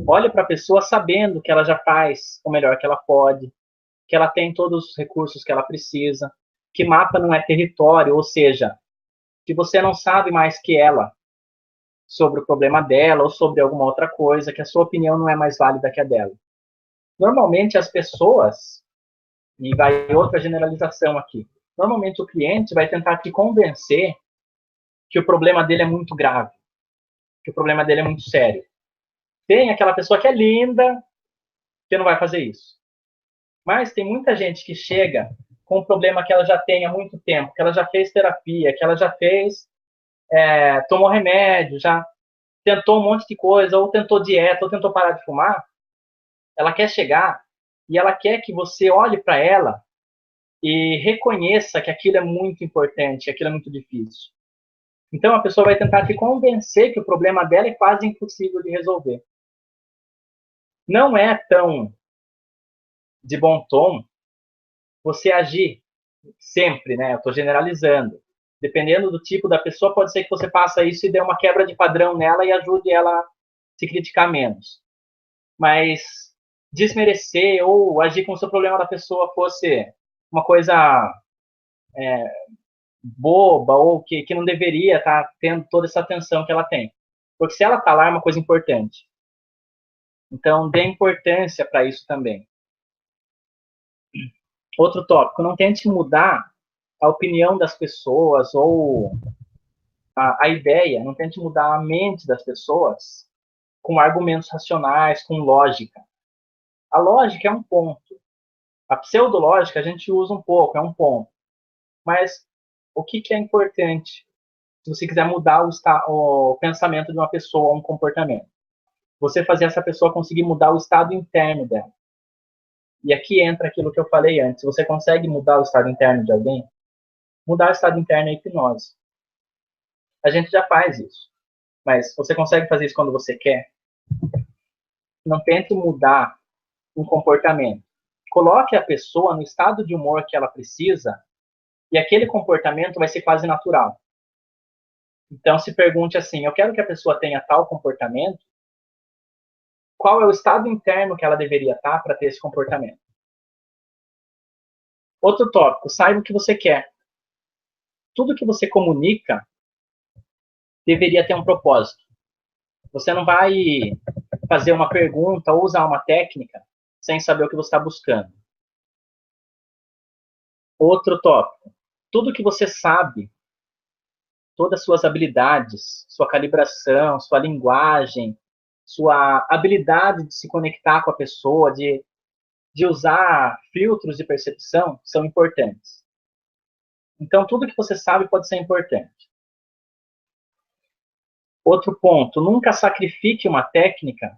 olhe para a pessoa sabendo que ela já faz o melhor que ela pode, que ela tem todos os recursos que ela precisa, que mapa não é território, ou seja, que você não sabe mais que ela sobre o problema dela ou sobre alguma outra coisa, que a sua opinião não é mais válida que a dela. Normalmente as pessoas, e vai outra generalização aqui, normalmente o cliente vai tentar te convencer que o problema dele é muito grave, que o problema dele é muito sério. Tem aquela pessoa que é linda, que não vai fazer isso. Mas tem muita gente que chega com um problema que ela já tem há muito tempo, que ela já fez terapia, que ela já fez, tomou remédio, já tentou um monte de coisa, ou tentou dieta, ou tentou parar de fumar. Ela quer chegar e ela quer que você olhe para ela e reconheça que aquilo é muito importante, que aquilo é muito difícil. Então a pessoa vai tentar te convencer que o problema dela é quase impossível de resolver. Não é tão de bom tom você agir sempre, né? Eu estou generalizando. Dependendo do tipo da pessoa, pode ser que você faça isso e dê uma quebra de padrão nela e ajude ela a se criticar menos. Mas desmerecer ou agir como se o problema da pessoa fosse uma coisa boba ou que não deveria estar tendo toda essa atenção que ela tem. Porque se ela está lá, é uma coisa importante. Então, dê importância para isso também. Outro tópico, não tente mudar a opinião das pessoas ou a ideia, não tente mudar a mente das pessoas com argumentos racionais, com lógica. A lógica é um ponto. A pseudológica a gente usa um pouco, é um ponto. Mas o que é importante se você quiser mudar o pensamento de uma pessoa, um comportamento? Você fazer essa pessoa conseguir mudar o estado interno dela. E aqui entra aquilo que eu falei antes. Você consegue mudar o estado interno de alguém? Mudar o estado interno é hipnose. A gente já faz isso. Mas você consegue fazer isso quando você quer? Não tente mudar um comportamento. Coloque a pessoa no estado de humor que ela precisa e aquele comportamento vai ser quase natural. Então, se pergunte assim, eu quero que a pessoa tenha tal comportamento, qual é o estado interno que ela deveria estar para ter esse comportamento? Outro tópico, saiba o que você quer. Tudo que você comunica deveria ter um propósito. Você não vai fazer uma pergunta ou usar uma técnica sem saber o que você está buscando. Outro tópico, tudo que você sabe, todas as suas habilidades, sua calibração, sua linguagem, sua habilidade de se conectar com a pessoa, de usar filtros de percepção, são importantes. Então, tudo que você sabe pode ser importante. Outro ponto, nunca sacrifique uma técnica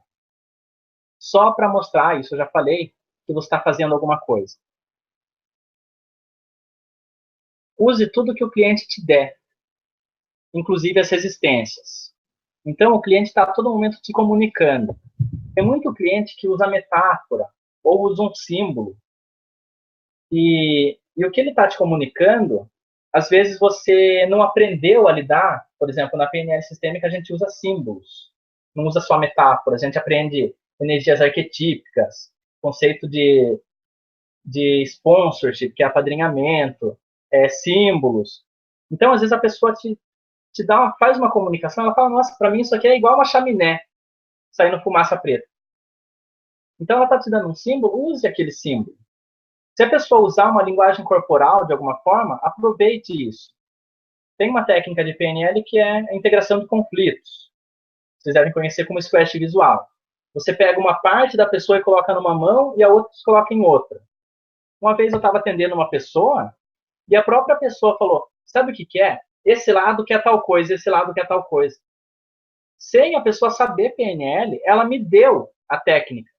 só para mostrar, isso eu já falei, que você está fazendo alguma coisa. Use tudo que o cliente te der, inclusive as resistências. Então, o cliente está a todo momento te comunicando. Tem muito cliente que usa metáfora ou usa um símbolo. E o que ele está te comunicando, às vezes você não aprendeu a lidar. Por exemplo, na PNL sistêmica a gente usa símbolos, não usa só metáforas. A gente aprende energias arquetípicas, conceito de sponsorship, que é apadrinhamento, símbolos. Então, às vezes a pessoa faz uma comunicação, ela fala, nossa, para mim isso aqui é igual uma chaminé saindo fumaça preta. Então, ela está te dando um símbolo, use aquele símbolo. Se a pessoa usar uma linguagem corporal de alguma forma, aproveite isso. Tem uma técnica de PNL que é a integração de conflitos. Vocês devem conhecer como squash visual. Você pega uma parte da pessoa e coloca numa mão e a outra se coloca em outra. Uma vez eu estava atendendo uma pessoa e a própria pessoa falou, sabe o que é? Esse lado quer tal coisa, esse lado quer tal coisa. Sem a pessoa saber PNL, ela me deu a técnica.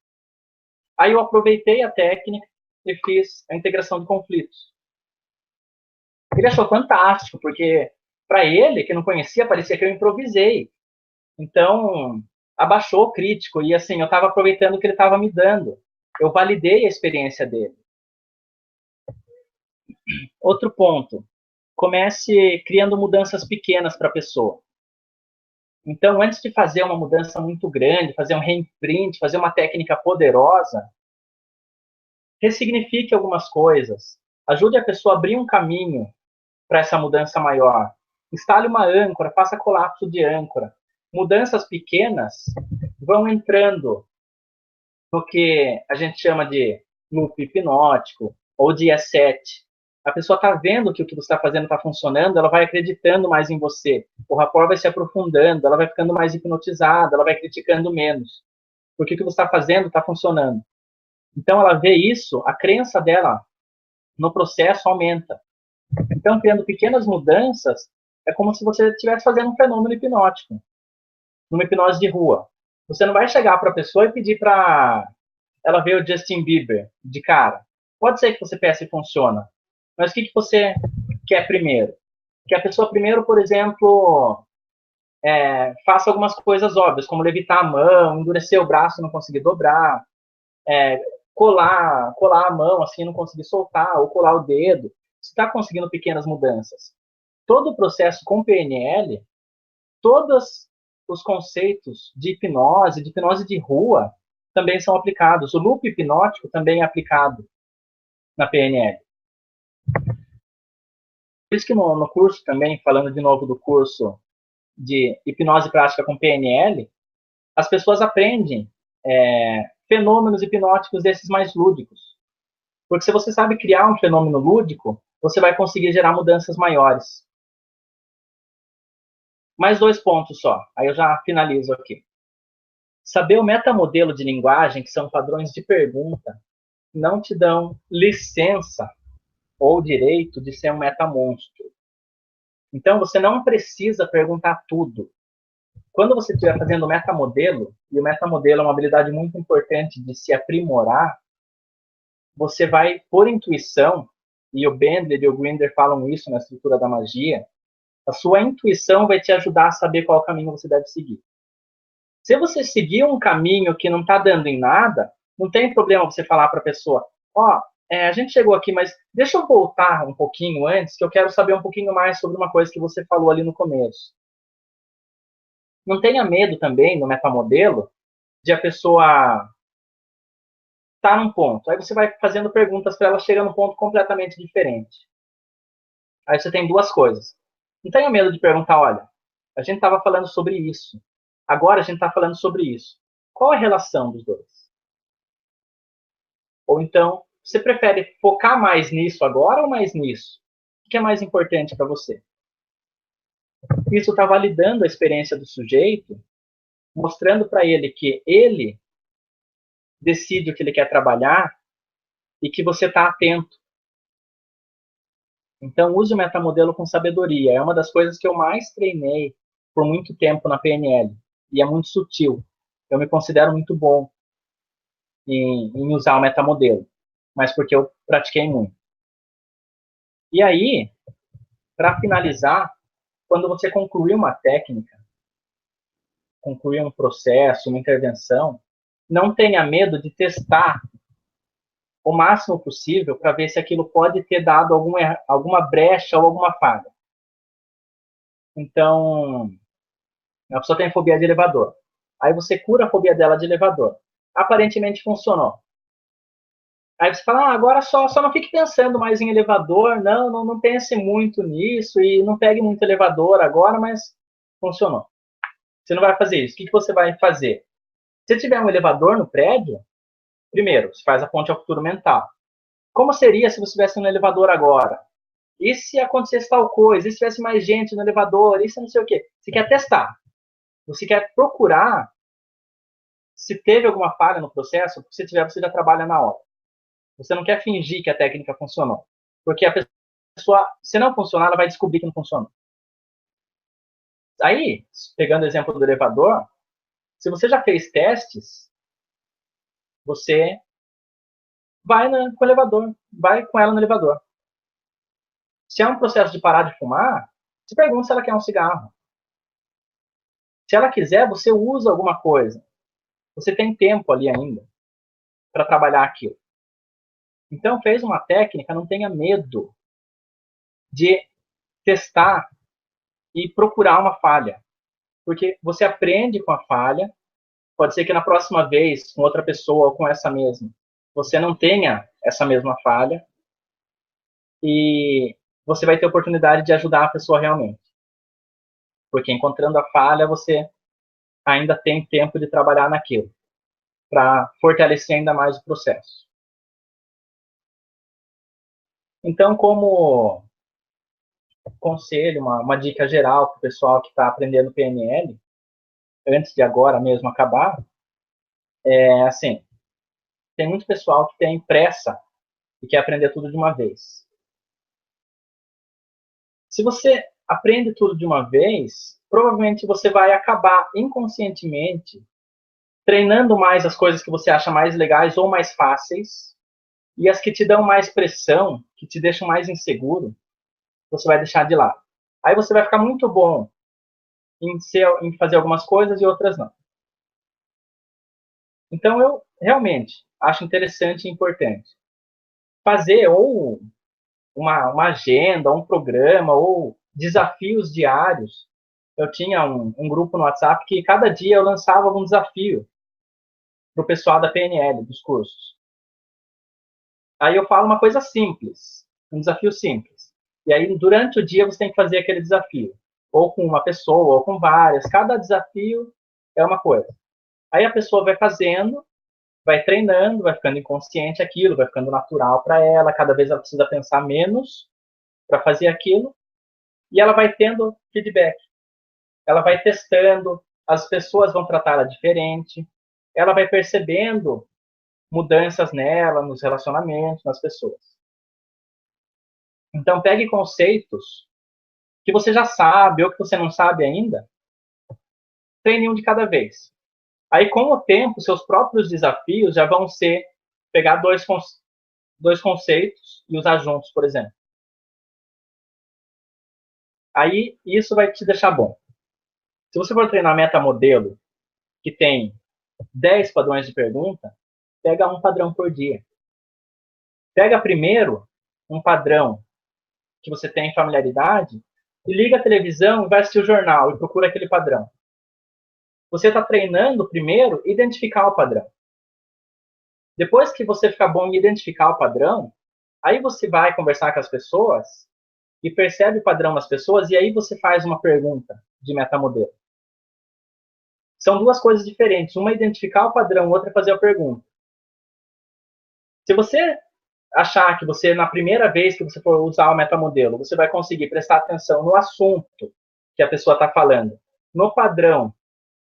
Aí eu aproveitei a técnica e fiz a integração de conflitos. Ele achou fantástico, porque para ele, que não conhecia, parecia que eu improvisei. Então, abaixou o crítico. E assim, eu estava aproveitando o que ele estava me dando. Eu validei a experiência dele. Outro ponto. Comece criando mudanças pequenas para a pessoa. Então, antes de fazer uma mudança muito grande, fazer um reimprint, fazer uma técnica poderosa, ressignifique algumas coisas. Ajude a pessoa a abrir um caminho para essa mudança maior. Instale uma âncora, faça colapso de âncora. Mudanças pequenas vão entrando no que a gente chama de loop hipnótico ou de E7. A pessoa está vendo que o que você está fazendo está funcionando, ela vai acreditando mais em você. O rapport vai se aprofundando, ela vai ficando mais hipnotizada, ela vai criticando menos. Porque o que você está fazendo está funcionando. Então, ela vê isso, a crença dela no processo aumenta. Então, criando pequenas mudanças, é como se você estivesse fazendo um fenômeno hipnótico, numa hipnose de rua. Você não vai chegar para a pessoa e pedir para ela ver o Justin Bieber de cara. Pode ser que você peça e funciona, mas o que você quer primeiro? Que a pessoa primeiro, por exemplo, faça algumas coisas óbvias, como levitar a mão, endurecer o braço e não conseguir dobrar, colar a mão assim, não conseguir soltar, ou colar o dedo. Você está conseguindo pequenas mudanças. Todo o processo com PNL, todos os conceitos de hipnose de rua, também são aplicados. O loop hipnótico também é aplicado na PNL. Por isso que no curso também, falando de novo do curso de hipnose prática com PNL, as pessoas aprendem fenômenos hipnóticos desses mais lúdicos. Porque se você sabe criar um fenômeno lúdico, você vai conseguir gerar mudanças maiores. Mais 2 pontos só, aí eu já finalizo aqui. Saber o metamodelo de linguagem, que são padrões de pergunta, não te dão licença ou direito de ser um metamonstro. Então, você não precisa perguntar tudo. Quando você estiver fazendo o metamodelo, e o metamodelo é uma habilidade muito importante de se aprimorar, você vai, por intuição, e o Bandler e o Grinder falam isso na estrutura da magia, a sua intuição vai te ajudar a saber qual caminho você deve seguir. Se você seguir um caminho que não está dando em nada, não tem problema você falar para a pessoa, ó, a gente chegou aqui, mas deixa eu voltar um pouquinho antes, que eu quero saber um pouquinho mais sobre uma coisa que você falou ali no começo. Não tenha medo também, no metamodelo, de a pessoa estar num ponto. Aí você vai fazendo perguntas para ela, chega num ponto completamente diferente. Aí você tem 2 coisas. Não tenha medo de perguntar, olha, a gente estava falando sobre isso. Agora a gente está falando sobre isso. Qual a relação dos dois? Ou então, você prefere focar mais nisso agora ou mais nisso? O que é mais importante para você? Isso está validando a experiência do sujeito, mostrando para ele que ele decide o que ele quer trabalhar e que você está atento. Então, use o metamodelo com sabedoria. É uma das coisas que eu mais treinei por muito tempo na PNL. E é muito sutil. Eu me considero muito bom em usar o metamodelo, mas porque eu pratiquei muito. E aí, para finalizar, quando você concluir uma técnica, concluir um processo, uma intervenção, não tenha medo de testar o máximo possível para ver se aquilo pode ter dado alguma brecha ou alguma falha. Então, a pessoa tem fobia de elevador. Aí você cura a fobia dela de elevador. Aparentemente funcionou. Aí você fala, agora só não fique pensando mais em elevador, não pense muito nisso e não pegue muito elevador agora, mas funcionou. Você não vai fazer isso. O que você vai fazer? Se tiver um elevador no prédio, primeiro, você faz a ponte ao futuro mental. Como seria se você estivesse no elevador agora? E se acontecesse tal coisa? E se tivesse mais gente no elevador? E se não sei o quê? Você quer testar. Você quer procurar se teve alguma falha no processo, porque se tiver, você já trabalha na hora. Você não quer fingir que a técnica funcionou. Porque a pessoa, se não funcionar, ela vai descobrir que não funcionou. Aí, pegando o exemplo do elevador, se você já fez testes, você vai com o elevador, vai com ela no elevador. Se é um processo de parar de fumar, se pergunta se ela quer um cigarro. Se ela quiser, você usa alguma coisa. Você tem tempo ali ainda para trabalhar aquilo. Então, fez uma técnica, não tenha medo de testar e procurar uma falha. Porque você aprende com a falha, pode ser que na próxima vez, com outra pessoa ou com essa mesma, você não tenha essa mesma falha e você vai ter oportunidade de ajudar a pessoa realmente. Porque encontrando a falha, você ainda tem tempo de trabalhar naquilo, para fortalecer ainda mais o processo. Então, como conselho, uma dica geral para o pessoal que está aprendendo PNL, antes de agora mesmo acabar, é assim, tem muito pessoal que tem pressa e quer aprender tudo de uma vez. Se você aprende tudo de uma vez, provavelmente você vai acabar inconscientemente treinando mais as coisas que você acha mais legais ou mais fáceis, e as que te dão mais pressão, que te deixam mais inseguro, você vai deixar de lado. Aí você vai ficar muito bom em fazer algumas coisas e outras não. Então, eu realmente acho interessante e importante fazer ou uma agenda, um programa, ou desafios diários. Eu tinha um grupo no WhatsApp que cada dia eu lançava um desafio para o pessoal da PNL, dos cursos. Aí eu falo uma coisa simples, um desafio simples. E aí, durante o dia, você tem que fazer aquele desafio. Ou com uma pessoa, ou com várias. Cada desafio é uma coisa. Aí a pessoa vai fazendo, vai treinando, vai ficando inconsciente aquilo, vai ficando natural para ela. Cada vez ela precisa pensar menos para fazer aquilo, e ela vai tendo feedback. Ela vai testando, as pessoas vão tratá-la diferente, ela vai percebendo mudanças nela, nos relacionamentos, nas pessoas. Então, pegue conceitos que você já sabe ou que você não sabe ainda, treine um de cada vez. Aí, com o tempo, seus próprios desafios já vão ser pegar dois conceitos e usar juntos, por exemplo. Aí, isso vai te deixar bom. Se você for treinar metamodelo, que tem 10 padrões de pergunta, pega um padrão por dia. Pega primeiro um padrão que você tem familiaridade e liga a televisão e vai assistir o jornal e procura aquele padrão. Você está treinando primeiro identificar o padrão. Depois que você ficar bom em identificar o padrão, aí você vai conversar com as pessoas e percebe o padrão nas pessoas e aí você faz uma pergunta de metamodelo. São duas coisas diferentes. Uma é identificar o padrão, outra é fazer a pergunta. Se você achar que você, na primeira vez que você for usar o metamodelo, você vai conseguir prestar atenção no assunto que a pessoa está falando, no padrão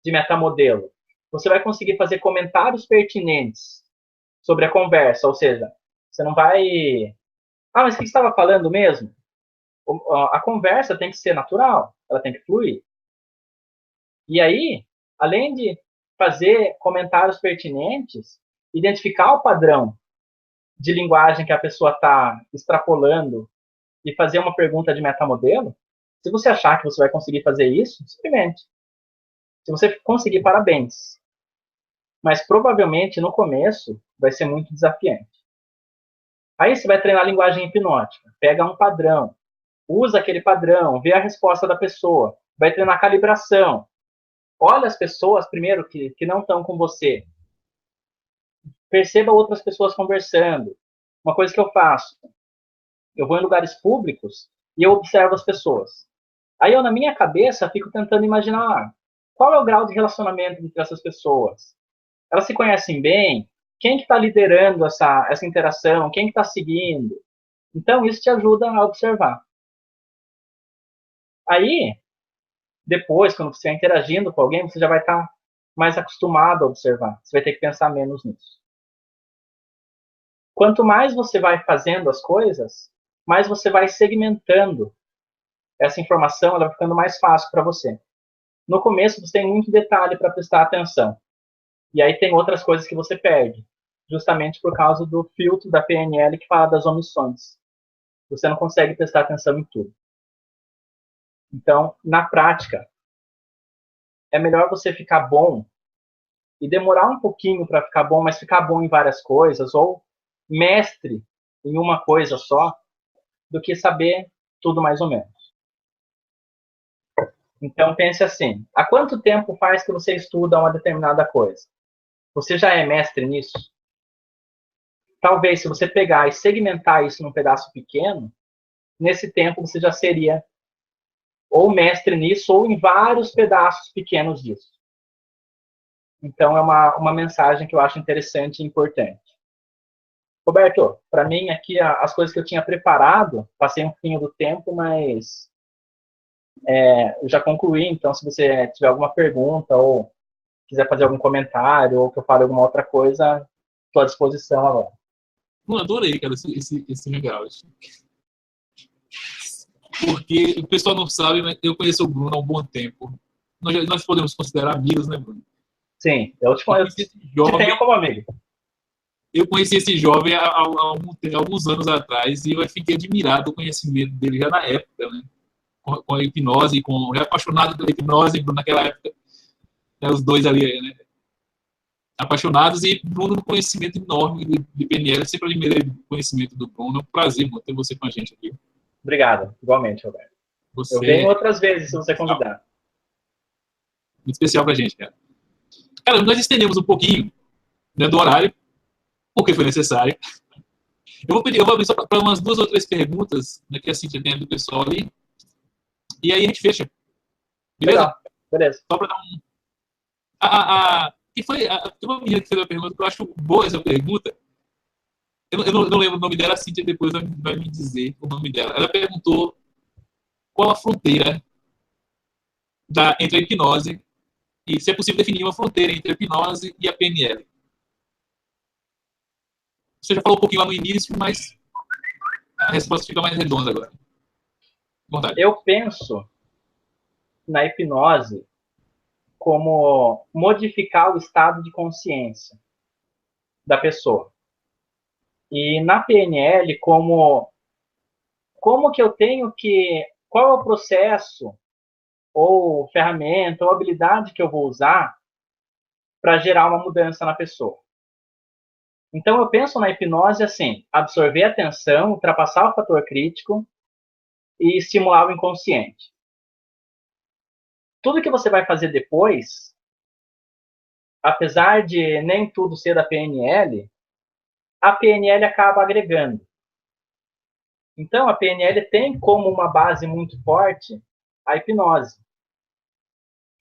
de metamodelo, você vai conseguir fazer comentários pertinentes sobre a conversa, ou seja, você não vai... Ah, mas o que você estava falando mesmo? A conversa tem que ser natural, ela tem que fluir. E aí, além de fazer comentários pertinentes, identificar o padrão de linguagem que a pessoa está extrapolando e fazer uma pergunta de metamodelo, se você achar que você vai conseguir fazer isso, experimente. Se você conseguir, parabéns. Mas provavelmente no começo vai ser muito desafiante. Aí você vai treinar a linguagem hipnótica. Pega um padrão, usa aquele padrão, vê a resposta da pessoa. Vai treinar a calibração. Olha as pessoas, primeiro, que não estão com você. Perceba outras pessoas conversando. Uma coisa que eu faço, eu vou em lugares públicos e eu observo as pessoas. Aí eu, na minha cabeça, fico tentando imaginar qual é o grau de relacionamento entre essas pessoas. Elas se conhecem bem? Quem que está liderando essa interação? Quem que está seguindo? Então, isso te ajuda a observar. Aí, depois, quando você estiver interagindo com alguém, você já vai estar mais acostumado a observar. Você vai ter que pensar menos nisso. Quanto mais você vai fazendo as coisas, mais você vai segmentando essa informação, ela vai ficando mais fácil para você. No começo, você tem muito detalhe para prestar atenção. E aí tem outras coisas que você perde, justamente por causa do filtro da PNL que fala das omissões. Você não consegue prestar atenção em tudo. Então, na prática, é melhor você ficar bom e demorar um pouquinho para ficar bom, mas ficar bom em várias coisas, ou mestre em uma coisa só, do que saber tudo mais ou menos. Então, pense assim, há quanto tempo faz que você estuda uma determinada coisa? Você já é mestre nisso? Talvez, se você pegar e segmentar isso num pedaço pequeno, nesse tempo você já seria ou mestre nisso, ou em vários pedaços pequenos disso. Então, é uma mensagem que eu acho interessante e importante. Roberto, para mim, aqui, as coisas que eu tinha preparado, passei um pouquinho do tempo, mas eu já concluí. Então, se você tiver alguma pergunta, ou quiser fazer algum comentário, ou que eu fale alguma outra coisa, estou à disposição agora. Eu adorei, cara, esse hangout. Porque o pessoal não sabe, mas eu conheço o Bruno há um bom tempo. Nós podemos considerar amigos, né, Bruno? Sim, eu te tenho como amigo. Eu conheci esse jovem há alguns anos atrás e eu fiquei admirado do conhecimento dele já na época, né? Com a hipnose, já apaixonado pela hipnose, Bruno, naquela época, né, os dois ali, né? Apaixonados, e Bruno, no conhecimento enorme de PNL. Sempre admirei o conhecimento do Bruno. É um prazer, mano, ter você com a gente aqui. Obrigado, igualmente, Roberto. Eu venho outras vezes, se você convidar. Muito especial pra gente, cara. Cara, nós estendemos um pouquinho, né, do horário, porque foi necessário. Eu vou abrir só para umas 2 ou 3 perguntas, né, que assim, tem do pessoal ali. E aí a gente fecha. Beleza? Legal. Beleza. Só para dar um... Tem uma menina que fez uma pergunta que eu acho boa essa pergunta. eu não lembro o nome dela, a Cíntia depois vai me dizer o nome dela. Ela perguntou qual a fronteira entre a hipnose e se é possível definir uma fronteira entre a hipnose e a PNL. Você já falou um pouquinho lá no início, mas a resposta fica mais redonda agora. Vontade. Eu penso na hipnose como modificar o estado de consciência da pessoa. E na PNL, como que eu tenho que... Qual é o processo, ou ferramenta, ou habilidade que eu vou usar para gerar uma mudança na pessoa. Então, eu penso na hipnose assim, absorver a atenção, ultrapassar o fator crítico e estimular o inconsciente. Tudo que você vai fazer depois, apesar de nem tudo ser da PNL, a PNL acaba agregando. Então, a PNL tem como uma base muito forte a hipnose.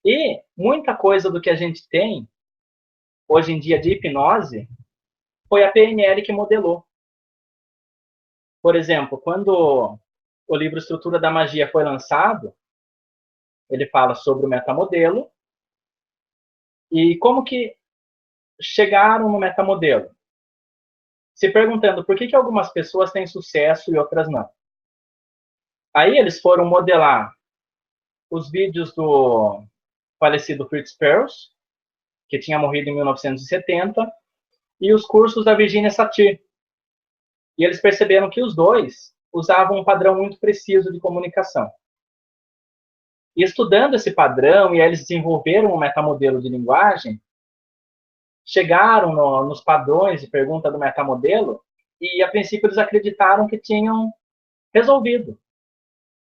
E muita coisa do que a gente tem hoje em dia de hipnose foi a PNL que modelou. Por exemplo, quando o livro Estrutura da Magia foi lançado, ele fala sobre o metamodelo e como que chegaram no metamodelo. Se perguntando por que algumas pessoas têm sucesso e outras não. Aí eles foram modelar os vídeos do falecido Fritz Perls, que tinha morrido em 1970, e os cursos da Virginia Satir. E eles perceberam que os dois usavam um padrão muito preciso de comunicação. E estudando esse padrão, e eles desenvolveram um metamodelo de linguagem, chegaram nos padrões de pergunta do metamodelo, e a princípio eles acreditaram que tinham resolvido.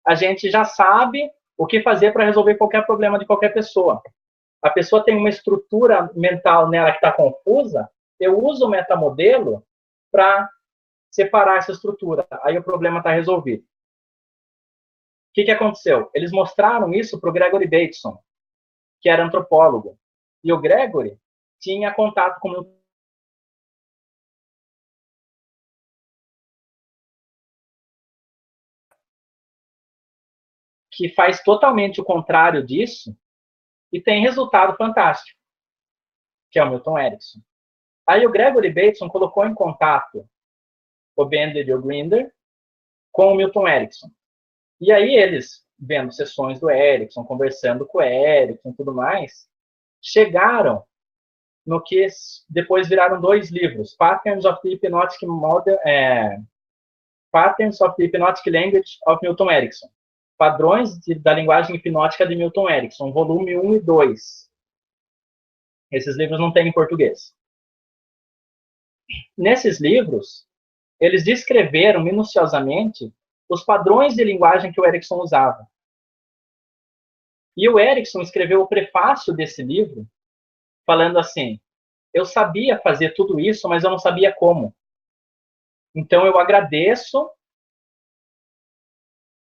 A gente já sabe o que fazer para resolver qualquer problema de qualquer pessoa. A pessoa tem uma estrutura mental nela que está confusa, eu uso o metamodelo para separar essa estrutura. Aí o problema está resolvido. O que aconteceu? Eles mostraram isso para o Gregory Bateson, que era antropólogo. E o Gregory tinha contato com o que faz totalmente o contrário disso e tem resultado fantástico, que é o Milton Erickson. Aí o Gregory Bateson colocou em contato o Bender e o Grinder com o Milton Erickson. E aí eles, vendo sessões do Erickson, conversando com o Erickson e tudo mais, chegaram no que depois viraram 2 livros, Patterns of the Hypnotic Language of Milton Erickson, Padrões da Linguagem Hipnótica de Milton Erickson, volume 1 e 2. Esses livros não tem em português. Nesses livros, eles descreveram minuciosamente os padrões de linguagem que o Erickson usava. E o Erickson escreveu o prefácio desse livro falando assim: eu sabia fazer tudo isso, mas eu não sabia como. Então eu agradeço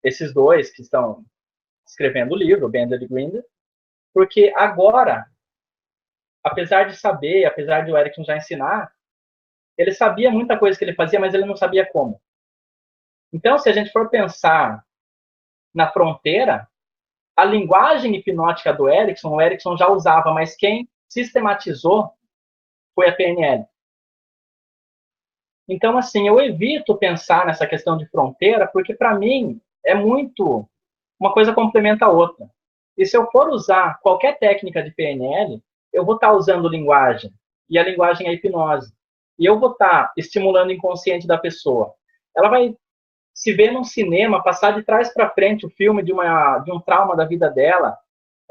esses 2 que estão escrevendo o livro, Bender e Grinder, porque agora, apesar de saber, apesar de o Erickson já ensinar, ele sabia muita coisa que ele fazia, mas ele não sabia como. Então, se a gente for pensar na fronteira, a linguagem hipnótica do Erickson, o Erickson já usava, mas quem sistematizou foi a PNL. Então, assim, eu evito pensar nessa questão de fronteira, porque para mim é muito... uma coisa complementa a outra. E se eu for usar qualquer técnica de PNL, eu vou estar usando linguagem. E a linguagem é hipnose. E eu vou estar estimulando o inconsciente da pessoa. Ela vai se ver num cinema, passar de trás para frente o filme de um trauma da vida dela.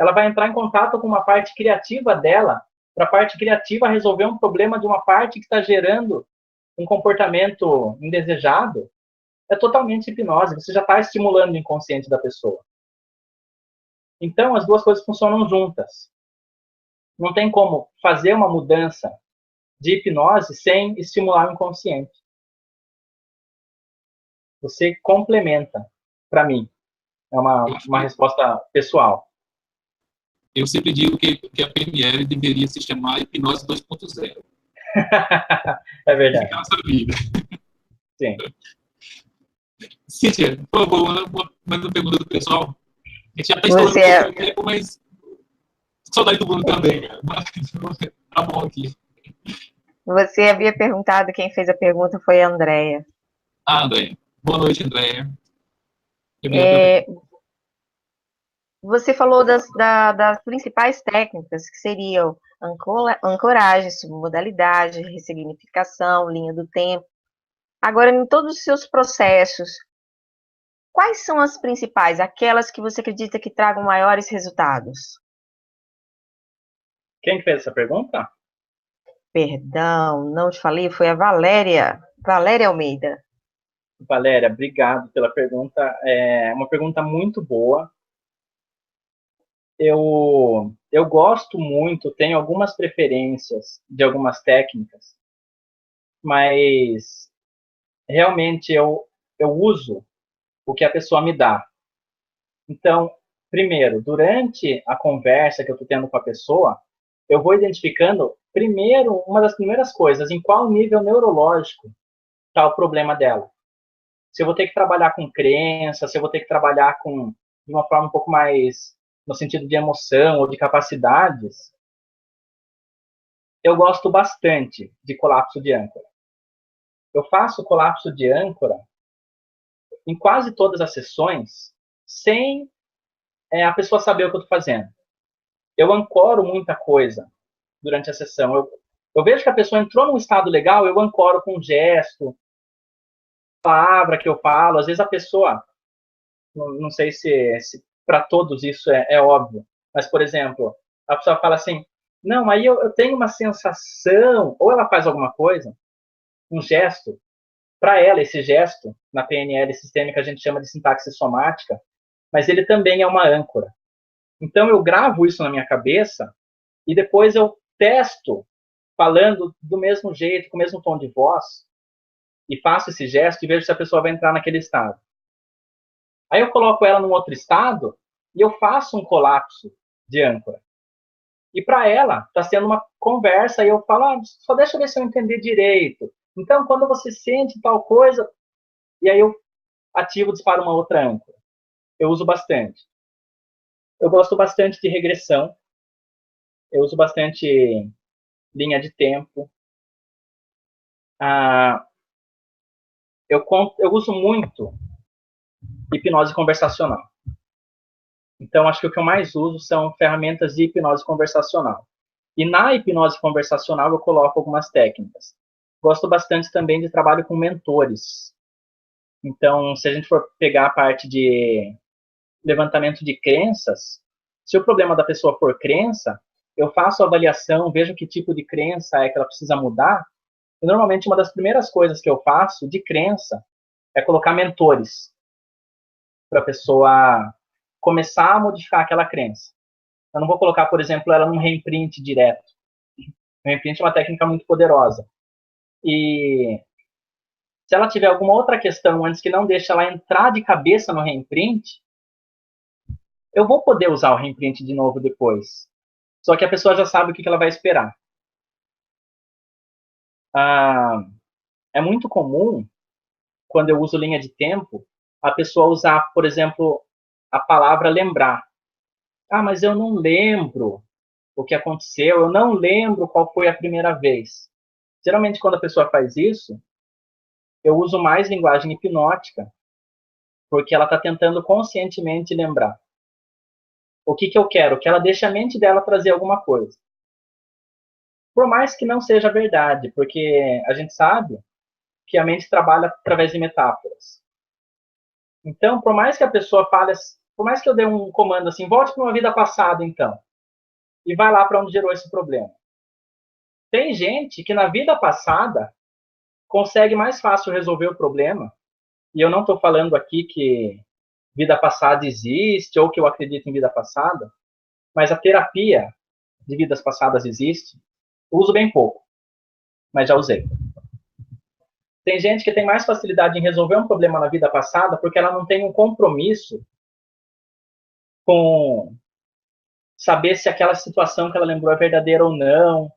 Ela vai entrar em contato com uma parte criativa dela, para a parte criativa resolver um problema de uma parte que está gerando um comportamento indesejado. É totalmente hipnose. Você já está estimulando o inconsciente da pessoa. Então, as 2 coisas funcionam juntas. Não tem como fazer uma mudança de hipnose sem estimular o inconsciente. Você complementa, para mim. É uma resposta pessoal. Eu sempre digo que a PNL deveria se chamar hipnose 2.0. É verdade. Ficar na sua vida. Sim. Cíntia, por favor, manda uma pergunta do pessoal. A gente já está estourando Você um é, pouco o tempo, mas saudade do Bruno também. Tá bom aqui. você havia perguntado, quem fez a pergunta foi a Andrea. Ah, André. Boa noite, André. É, você falou das principais técnicas, que seriam ancoragem, submodalidade, ressignificação, linha do tempo. Agora, em todos os seus processos, quais são as principais, aquelas que você acredita que tragam maiores resultados? Quem fez essa pergunta? Perdão, não te falei, foi a Valéria, Valéria Almeida. Valéria, obrigado pela pergunta. É uma pergunta muito boa. Eu gosto muito, tenho algumas preferências de algumas técnicas, mas realmente eu uso o que a pessoa me dá. Então, primeiro, durante a conversa que eu estou tendo com a pessoa, eu vou identificando, primeiro, uma das primeiras coisas, em qual nível neurológico está o problema dela. Se eu vou ter que trabalhar com crença, se eu vou ter que trabalhar de uma forma um pouco mais no sentido de emoção ou de capacidades, eu gosto bastante de colapso de âncora. Eu faço colapso de âncora em quase todas as sessões, sem a pessoa saber o que eu estou fazendo. Eu ancoro muita coisa durante a sessão. Eu vejo que a pessoa entrou num estado legal, eu ancoro com um gesto, palavra que eu falo. Às vezes a pessoa, não sei se para todos isso é óbvio, mas, por exemplo, a pessoa fala assim, não, aí eu tenho uma sensação, ou ela faz alguma coisa, um gesto, para ela, esse gesto, na PNL sistêmica, a gente chama de sintaxe somática, mas ele também é uma âncora. Então, eu gravo isso na minha cabeça e depois eu testo falando do mesmo jeito, com o mesmo tom de voz, e faço esse gesto e vejo se a pessoa vai entrar naquele estado. Aí eu coloco ela num outro estado e eu faço um colapso de âncora. E para ela, está sendo uma conversa e eu falo, só deixa eu ver se eu entender direito. Então, quando você sente tal coisa, e aí eu ativo, disparo uma outra âncora. Eu uso bastante. Eu gosto bastante de regressão. Eu uso bastante linha de tempo. Eu uso muito hipnose conversacional. Então, acho que o que eu mais uso são ferramentas de hipnose conversacional. E na hipnose conversacional eu coloco algumas técnicas. Gosto bastante também de trabalho com mentores. Então, se a gente for pegar a parte de levantamento de crenças, se o problema da pessoa for crença, eu faço a avaliação, vejo que tipo de crença é que ela precisa mudar. E normalmente uma das primeiras coisas que eu faço de crença é colocar mentores para a pessoa começar a modificar aquela crença. Eu não vou colocar, por exemplo, ela num reimprint direto. O reimprint é uma técnica muito poderosa. E se ela tiver alguma outra questão antes que não deixe ela entrar de cabeça no reimprint, eu vou poder usar o reimprint de novo depois. Só que a pessoa já sabe o que ela vai esperar. É muito comum, quando eu uso linha de tempo, a pessoa usar, por exemplo, a palavra lembrar. Mas eu não lembro o que aconteceu, eu não lembro qual foi a primeira vez. Geralmente, quando a pessoa faz isso, eu uso mais linguagem hipnótica, porque ela está tentando conscientemente lembrar. O que eu quero? Que ela deixe a mente dela trazer alguma coisa. Por mais que não seja verdade, porque a gente sabe que a mente trabalha através de metáforas. Então, por mais que a pessoa fale, por mais que eu dê um comando assim, volte para uma vida passada, então, e vai lá para onde gerou esse problema. Tem gente que na vida passada consegue mais fácil resolver o problema, e eu não estou falando aqui que vida passada existe ou que eu acredito em vida passada, mas a terapia de vidas passadas existe. Uso bem pouco, mas já usei. Tem gente que tem mais facilidade em resolver um problema na vida passada porque ela não tem um compromisso com saber se aquela situação que ela lembrou é verdadeira ou não.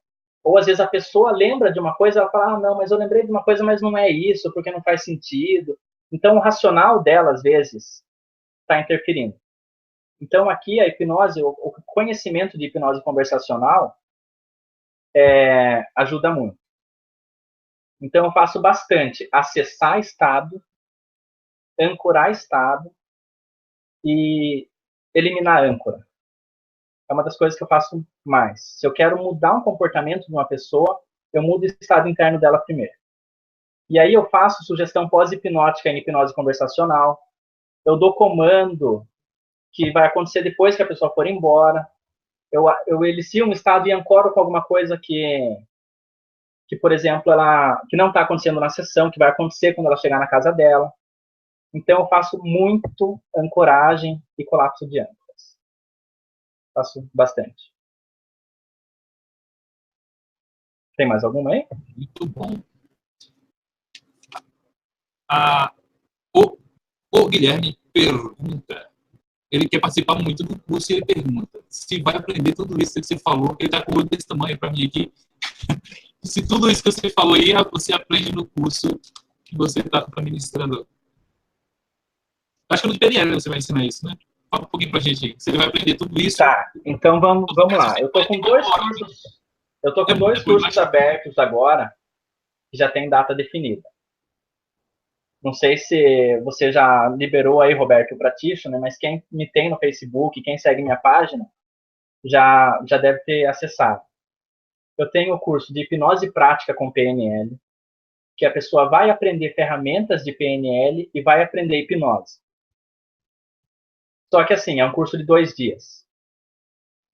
Ou às vezes a pessoa lembra de uma coisa, ela fala, não, mas eu lembrei de uma coisa, mas não é isso, porque não faz sentido. Então, o racional dela, às vezes, está interferindo. Então, aqui, a hipnose, o conhecimento de hipnose conversacional ajuda muito. Então, eu faço bastante acessar estado, ancorar estado e eliminar âncora. É uma das coisas que eu faço mais. Se eu quero mudar um comportamento de uma pessoa, eu mudo o estado interno dela primeiro. E aí eu faço sugestão pós-hipnótica em hipnose conversacional. Eu dou comando que vai acontecer depois que a pessoa for embora. Eu elicio um estado e ancoro com alguma coisa que por exemplo, que não está acontecendo na sessão, que vai acontecer quando ela chegar na casa dela. Então, eu faço muito ancoragem e colapso de âncoras. Faço bastante. Tem mais alguma aí? Muito bom. O Guilherme pergunta. Ele quer participar muito do curso e ele pergunta se vai aprender tudo isso que você falou. Ele está com o olho desse tamanho para mim aqui. Se tudo isso que você falou aí, você aprende no curso que você está ministrando. Acho que no PNL você vai ensinar isso, né? Fala um pouquinho pra gente aí. Você vai aprender tudo isso. Tá, então vamos lá. Eu tô com dois cursos. Eu tô com dois cursos abertos agora, que já tem data definida. Não sei se você já liberou aí, Roberto, o Practitioner, mas quem me tem no Facebook, quem segue minha página, já deve ter acessado. Eu tenho o curso de hipnose prática com PNL, que a pessoa vai aprender ferramentas de PNL e vai aprender hipnose. Só que assim, é um curso de 2 dias.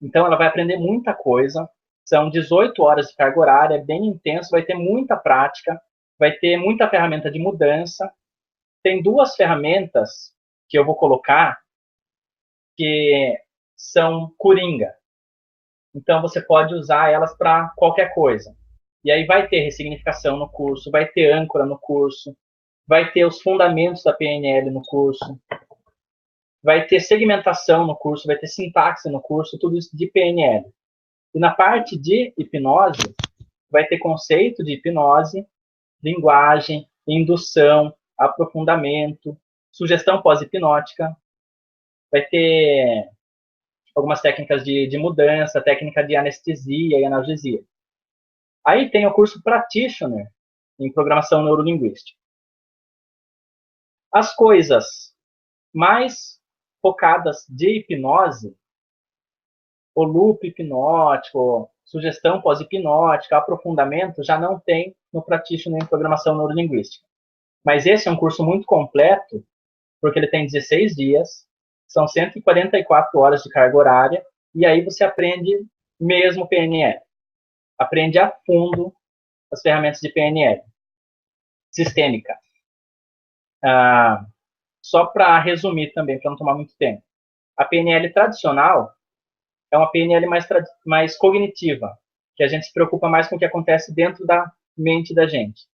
Então ela vai aprender muita coisa. São 18 horas de carga horária, é bem intenso, vai ter muita prática, vai ter muita ferramenta de mudança. Tem 2 ferramentas que eu vou colocar que são coringa. Então você pode usar elas para qualquer coisa. E aí vai ter ressignificação no curso, vai ter âncora no curso, vai ter os fundamentos da PNL no curso, vai ter segmentação no curso, vai ter sintaxe no curso, tudo isso de PNL. E na parte de hipnose, vai ter conceito de hipnose, linguagem, indução, aprofundamento, sugestão pós-hipnótica, vai ter algumas técnicas de mudança, técnica de anestesia e analgesia. Aí tem o curso Practitioner, em programação neurolinguística. As coisas mais focadas de hipnose, o loop hipnótico, sugestão pós-hipnótica, aprofundamento, já não tem no Practitioner em programação neurolinguística. Mas esse é um curso muito completo, porque ele tem 16 dias, são 144 horas de carga horária, e aí você aprende mesmo PNL. Aprende a fundo as ferramentas de PNL. Sistêmica. Só para resumir também, para não tomar muito tempo. A PNL tradicional é uma PNL mais cognitiva, que a gente se preocupa mais com o que acontece dentro da mente da gente.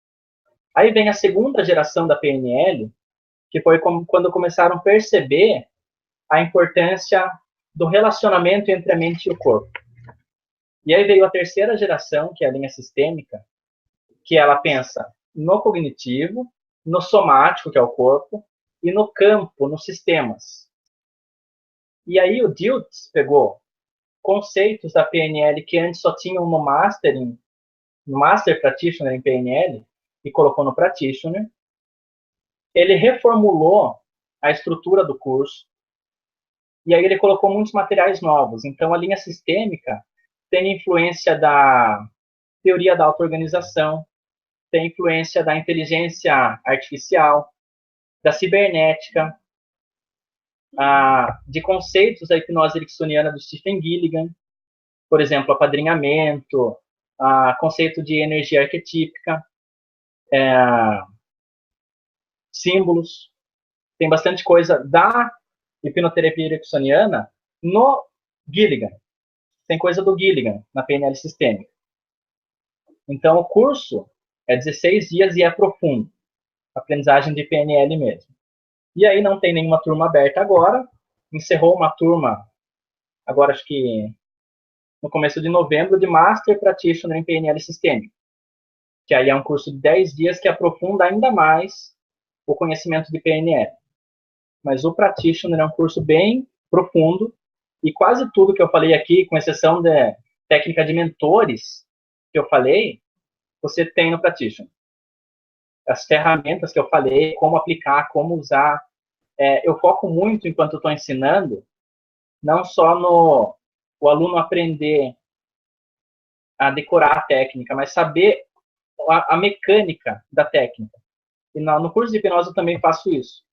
Aí vem a segunda geração da PNL, que foi quando começaram a perceber a importância do relacionamento entre a mente e o corpo. E aí veio a terceira geração, que é a linha sistêmica, que ela pensa no cognitivo, no somático, que é o corpo, e no campo, nos sistemas. E aí o Dilts pegou conceitos da PNL que antes só tinham no Master Practitioner em PNL, e colocou no Practitioner. Ele reformulou a estrutura do curso, e aí ele colocou muitos materiais novos. Então, a linha sistêmica tem influência da teoria da auto-organização, tem influência da inteligência artificial, da cibernética, de conceitos da hipnose ericksoniana do Stephen Gilligan, por exemplo, apadrinhamento, conceito de energia arquetípica, símbolos. Tem bastante coisa da hipnoterapia ericksoniana no Gilligan. Tem coisa do Gilligan na PNL sistêmica. Então, o curso é 16 dias e é profundo. Aprendizagem de PNL mesmo. E aí não tem nenhuma turma aberta agora. Encerrou uma turma, agora acho que no começo de novembro, de Master Practitioner em PNL Sistêmico, que aí é um curso de 10 dias que aprofunda ainda mais o conhecimento de PNL. Mas o Practitioner é um curso bem profundo, e quase tudo que eu falei aqui, com exceção da técnica de mentores que eu falei, você tem no Practitioner. As ferramentas que eu falei, como aplicar, como usar. Eu foco muito, enquanto estou ensinando, não só no o aluno aprender a decorar a técnica, mas saber a mecânica da técnica. E no curso de hipnose eu também faço isso.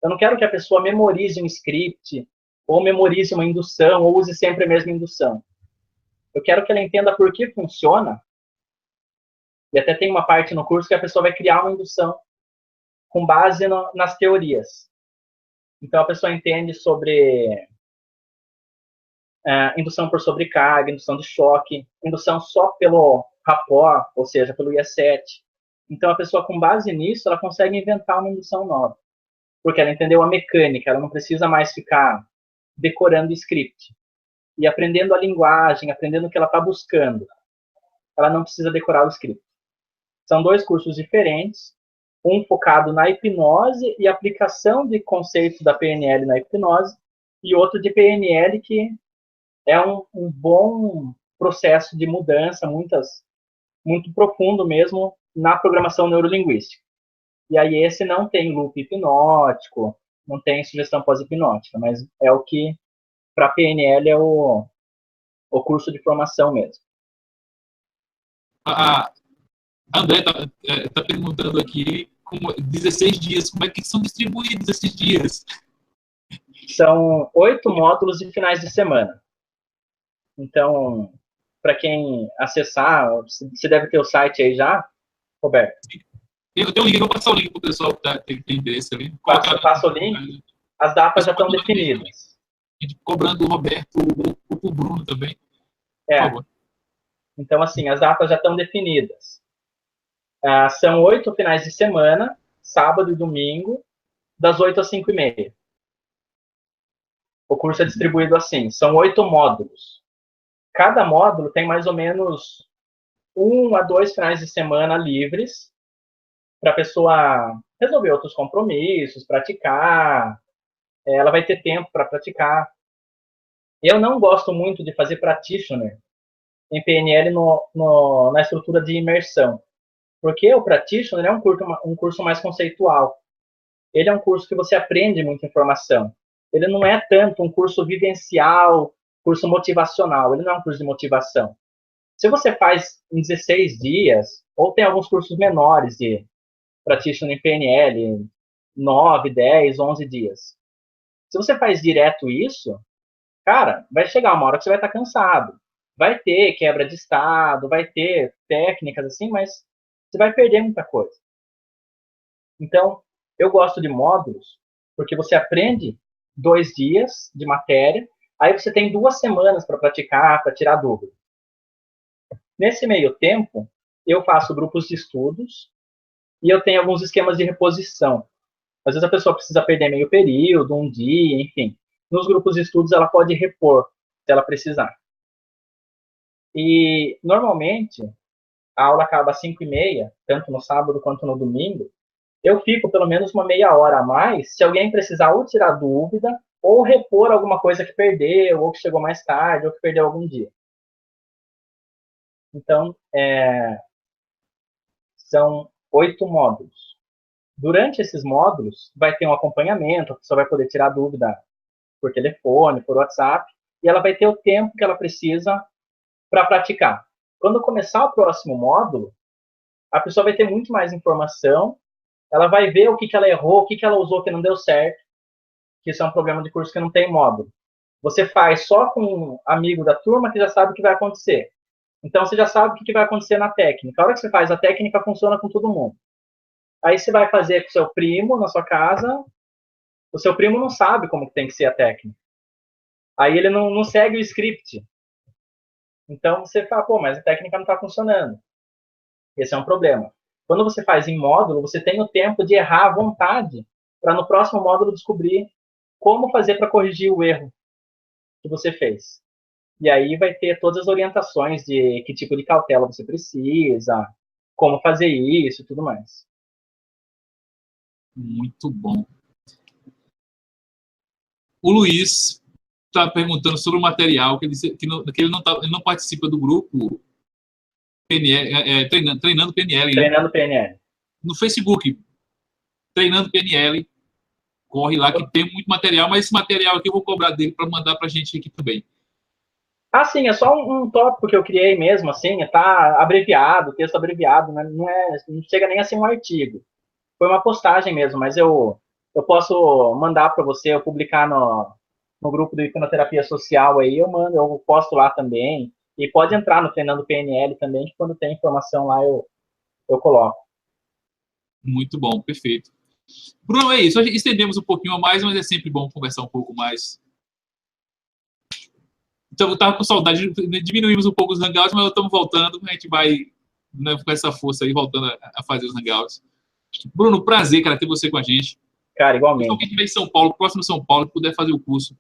Eu não quero que a pessoa memorize um script, ou memorize uma indução, ou use sempre a mesma indução. Eu quero que ela entenda por que funciona, e até tem uma parte no curso que a pessoa vai criar uma indução com base nas teorias. Então a pessoa entende sobre indução por sobrecarga, indução de choque, indução só pelo rapport, ou seja, pelo IE7. Então a pessoa, com base nisso, ela consegue inventar uma indução nova, porque ela entendeu a mecânica, ela não precisa mais ficar decorando o script. E aprendendo a linguagem, aprendendo o que ela está buscando, ela não precisa decorar o script. São 2 cursos diferentes, um focado na hipnose e aplicação de conceitos da PNL na hipnose, e outro de PNL, que é um bom processo de mudança, muito profundo mesmo, na programação neurolinguística. E aí esse não tem loop hipnótico, não tem sugestão pós-hipnótica, mas é o que, para PNL, é o curso de formação mesmo. A André tá perguntando aqui, 16 dias, como é que são distribuídos esses dias? São 8 módulos de finais de semana. Então, para quem acessar, você deve ter o site aí já, Roberto? Eu tenho um link, eu vou passar o link para o pessoal que tem interesse ali. Passa o link, as datas já estão definidas. Cobrando o Roberto ou o Bruno também. Por favor. Então, assim, as datas já estão definidas. São 8 finais de semana, sábado e domingo, das 8 às 5h30. O curso é distribuído assim, são 8 módulos. Cada módulo tem mais ou menos 1 a 2 finais de semana livres para a pessoa resolver outros compromissos, praticar. Ela vai ter tempo para praticar. Eu não gosto muito de fazer practitioner em PNL na estrutura de imersão, porque o practitioner é um curso mais conceitual. Ele é um curso que você aprende muita informação. Ele não é tanto um curso vivencial, curso motivacional. Ele não é um curso de motivação. Se você faz em 16 dias, ou tem alguns cursos menores de practitioner em PNL, 9, 10, 11 dias. Se você faz direto isso, cara, vai chegar uma hora que você vai estar cansado. Vai ter quebra de estado, vai ter técnicas assim, mas você vai perder muita coisa. Então, eu gosto de módulos, porque você aprende 2 dias de matéria, aí você tem 2 semanas para praticar, para tirar dúvida. Nesse meio tempo, eu faço grupos de estudos e eu tenho alguns esquemas de reposição. Às vezes a pessoa precisa perder meio período, um dia, enfim. Nos grupos de estudos ela pode repor, se ela precisar. E, normalmente, a aula acaba às 5h30, tanto no sábado quanto no domingo. Eu fico pelo menos uma meia hora a mais, se alguém precisar ou tirar dúvida, ou repor alguma coisa que perdeu, ou que chegou mais tarde, ou que perdeu algum dia. Então, são 8 módulos. Durante esses módulos, vai ter um acompanhamento, a pessoa vai poder tirar dúvida por telefone, por WhatsApp, e ela vai ter o tempo que ela precisa para praticar. Quando começar o próximo módulo, a pessoa vai ter muito mais informação, ela vai ver o que ela errou, o que ela usou que não deu certo, que isso é um problema de curso que não tem módulo. Você faz só com um amigo da turma que já sabe o que vai acontecer. Então, você já sabe o que vai acontecer na técnica. A hora que você faz a técnica, funciona com todo mundo. Aí você vai fazer com o seu primo na sua casa, o seu primo não sabe como tem que ser a técnica. Aí ele não segue o script. Então você fala, pô, mas a técnica não está funcionando. Esse é um problema. Quando você faz em módulo, você tem o tempo de errar à vontade, para no próximo módulo descobrir como fazer para corrigir o erro que você fez. E aí vai ter todas as orientações de que tipo de cautela você precisa, como fazer isso e tudo mais. Muito bom. O Luiz está perguntando sobre o material, que ele não participa do grupo PNL, treinando PNL, né? Treinando PNL. No Facebook, treinando PNL, corre lá que tem muito material, mas esse material aqui eu vou cobrar dele para mandar para a gente aqui também. Ah, sim, é só um tópico que eu criei mesmo, assim, tá abreviado, texto abreviado, né? Não chega nem a ser um artigo. Foi uma postagem mesmo, mas eu posso mandar para você, eu publicar no grupo do Hipnoterapia Social aí, eu posto lá também. E pode entrar no Treinando PNL também, que quando tem informação lá eu coloco. Muito bom, perfeito. Bruno, é isso. Estendemos um pouquinho a mais, mas é sempre bom conversar um pouco mais. Então, eu estava com saudade, diminuímos um pouco os hangouts, mas estamos voltando. A gente vai, né, com essa força aí, voltando a fazer os hangouts. Bruno, prazer, cara, ter você com a gente. Cara, igualmente. Pessoal que estiver em São Paulo, próximo de São Paulo, puder fazer o curso,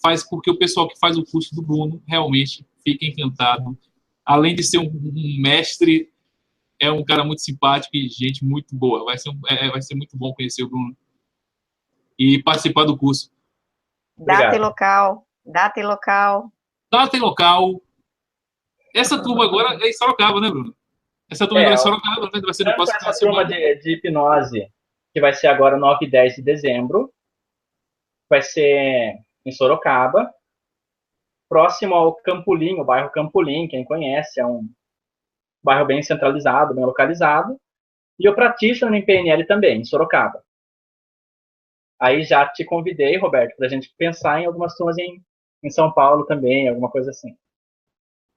faz, porque o pessoal que faz o curso do Bruno realmente fica encantado. Além de ser um mestre, é um cara muito simpático e gente muito boa. Vai ser muito bom conhecer o Bruno e participar do curso. Data e local. Data e local. Data e local. Essa turma agora é em Sorocaba, né, Bruno? Essa turma agora é em Sorocaba, né? Vai ser no próximo essa turma de hipnose, que vai ser agora 9 e 10 de dezembro, vai ser em Sorocaba, próximo ao Campolim, o bairro Campolim, quem conhece, é um bairro bem centralizado, bem localizado. E eu pratico no PNL também, em Sorocaba. Aí já te convidei, Roberto, para a gente pensar em algumas turmas em São Paulo também, alguma coisa assim.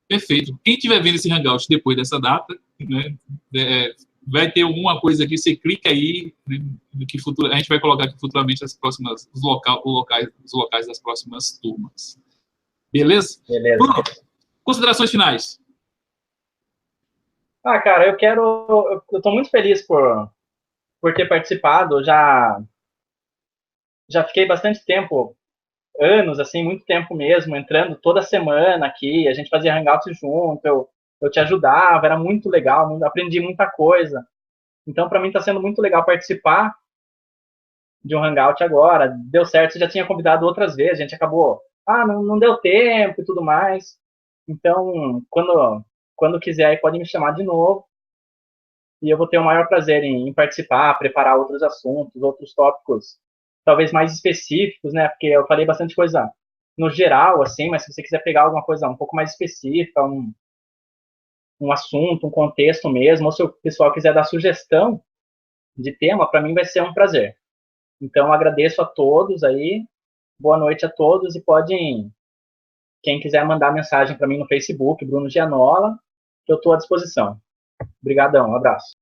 Perfeito. Quem estiver vendo esse Hangout depois dessa data, né, vai ter alguma coisa aqui, você clica aí, né, que a gente vai colocar aqui futuramente os locais das próximas turmas. Beleza? Beleza. Bruno, considerações finais. Ah, cara, eu tô muito feliz por ter participado, já fiquei bastante tempo, anos, assim, muito tempo mesmo, entrando toda semana aqui, a gente fazia hangout junto, eu te ajudava, era muito legal, aprendi muita coisa. Então, para mim, está sendo muito legal participar de um hangout agora. Deu certo, você já tinha convidado outras vezes, a gente acabou, não deu tempo e tudo mais. Então, quando quiser, aí pode me chamar de novo. E eu vou ter o maior prazer em participar, preparar outros assuntos, outros tópicos, talvez mais específicos, né? Porque eu falei bastante coisa no geral, assim, mas se você quiser pegar alguma coisa um pouco mais específica, um assunto, um contexto mesmo, ou se o pessoal quiser dar sugestão de tema, para mim vai ser um prazer. Então, agradeço a todos aí, boa noite a todos, e quem quiser mandar mensagem para mim no Facebook, Bruno Gianola, que eu estou à disposição. Obrigadão, um abraço.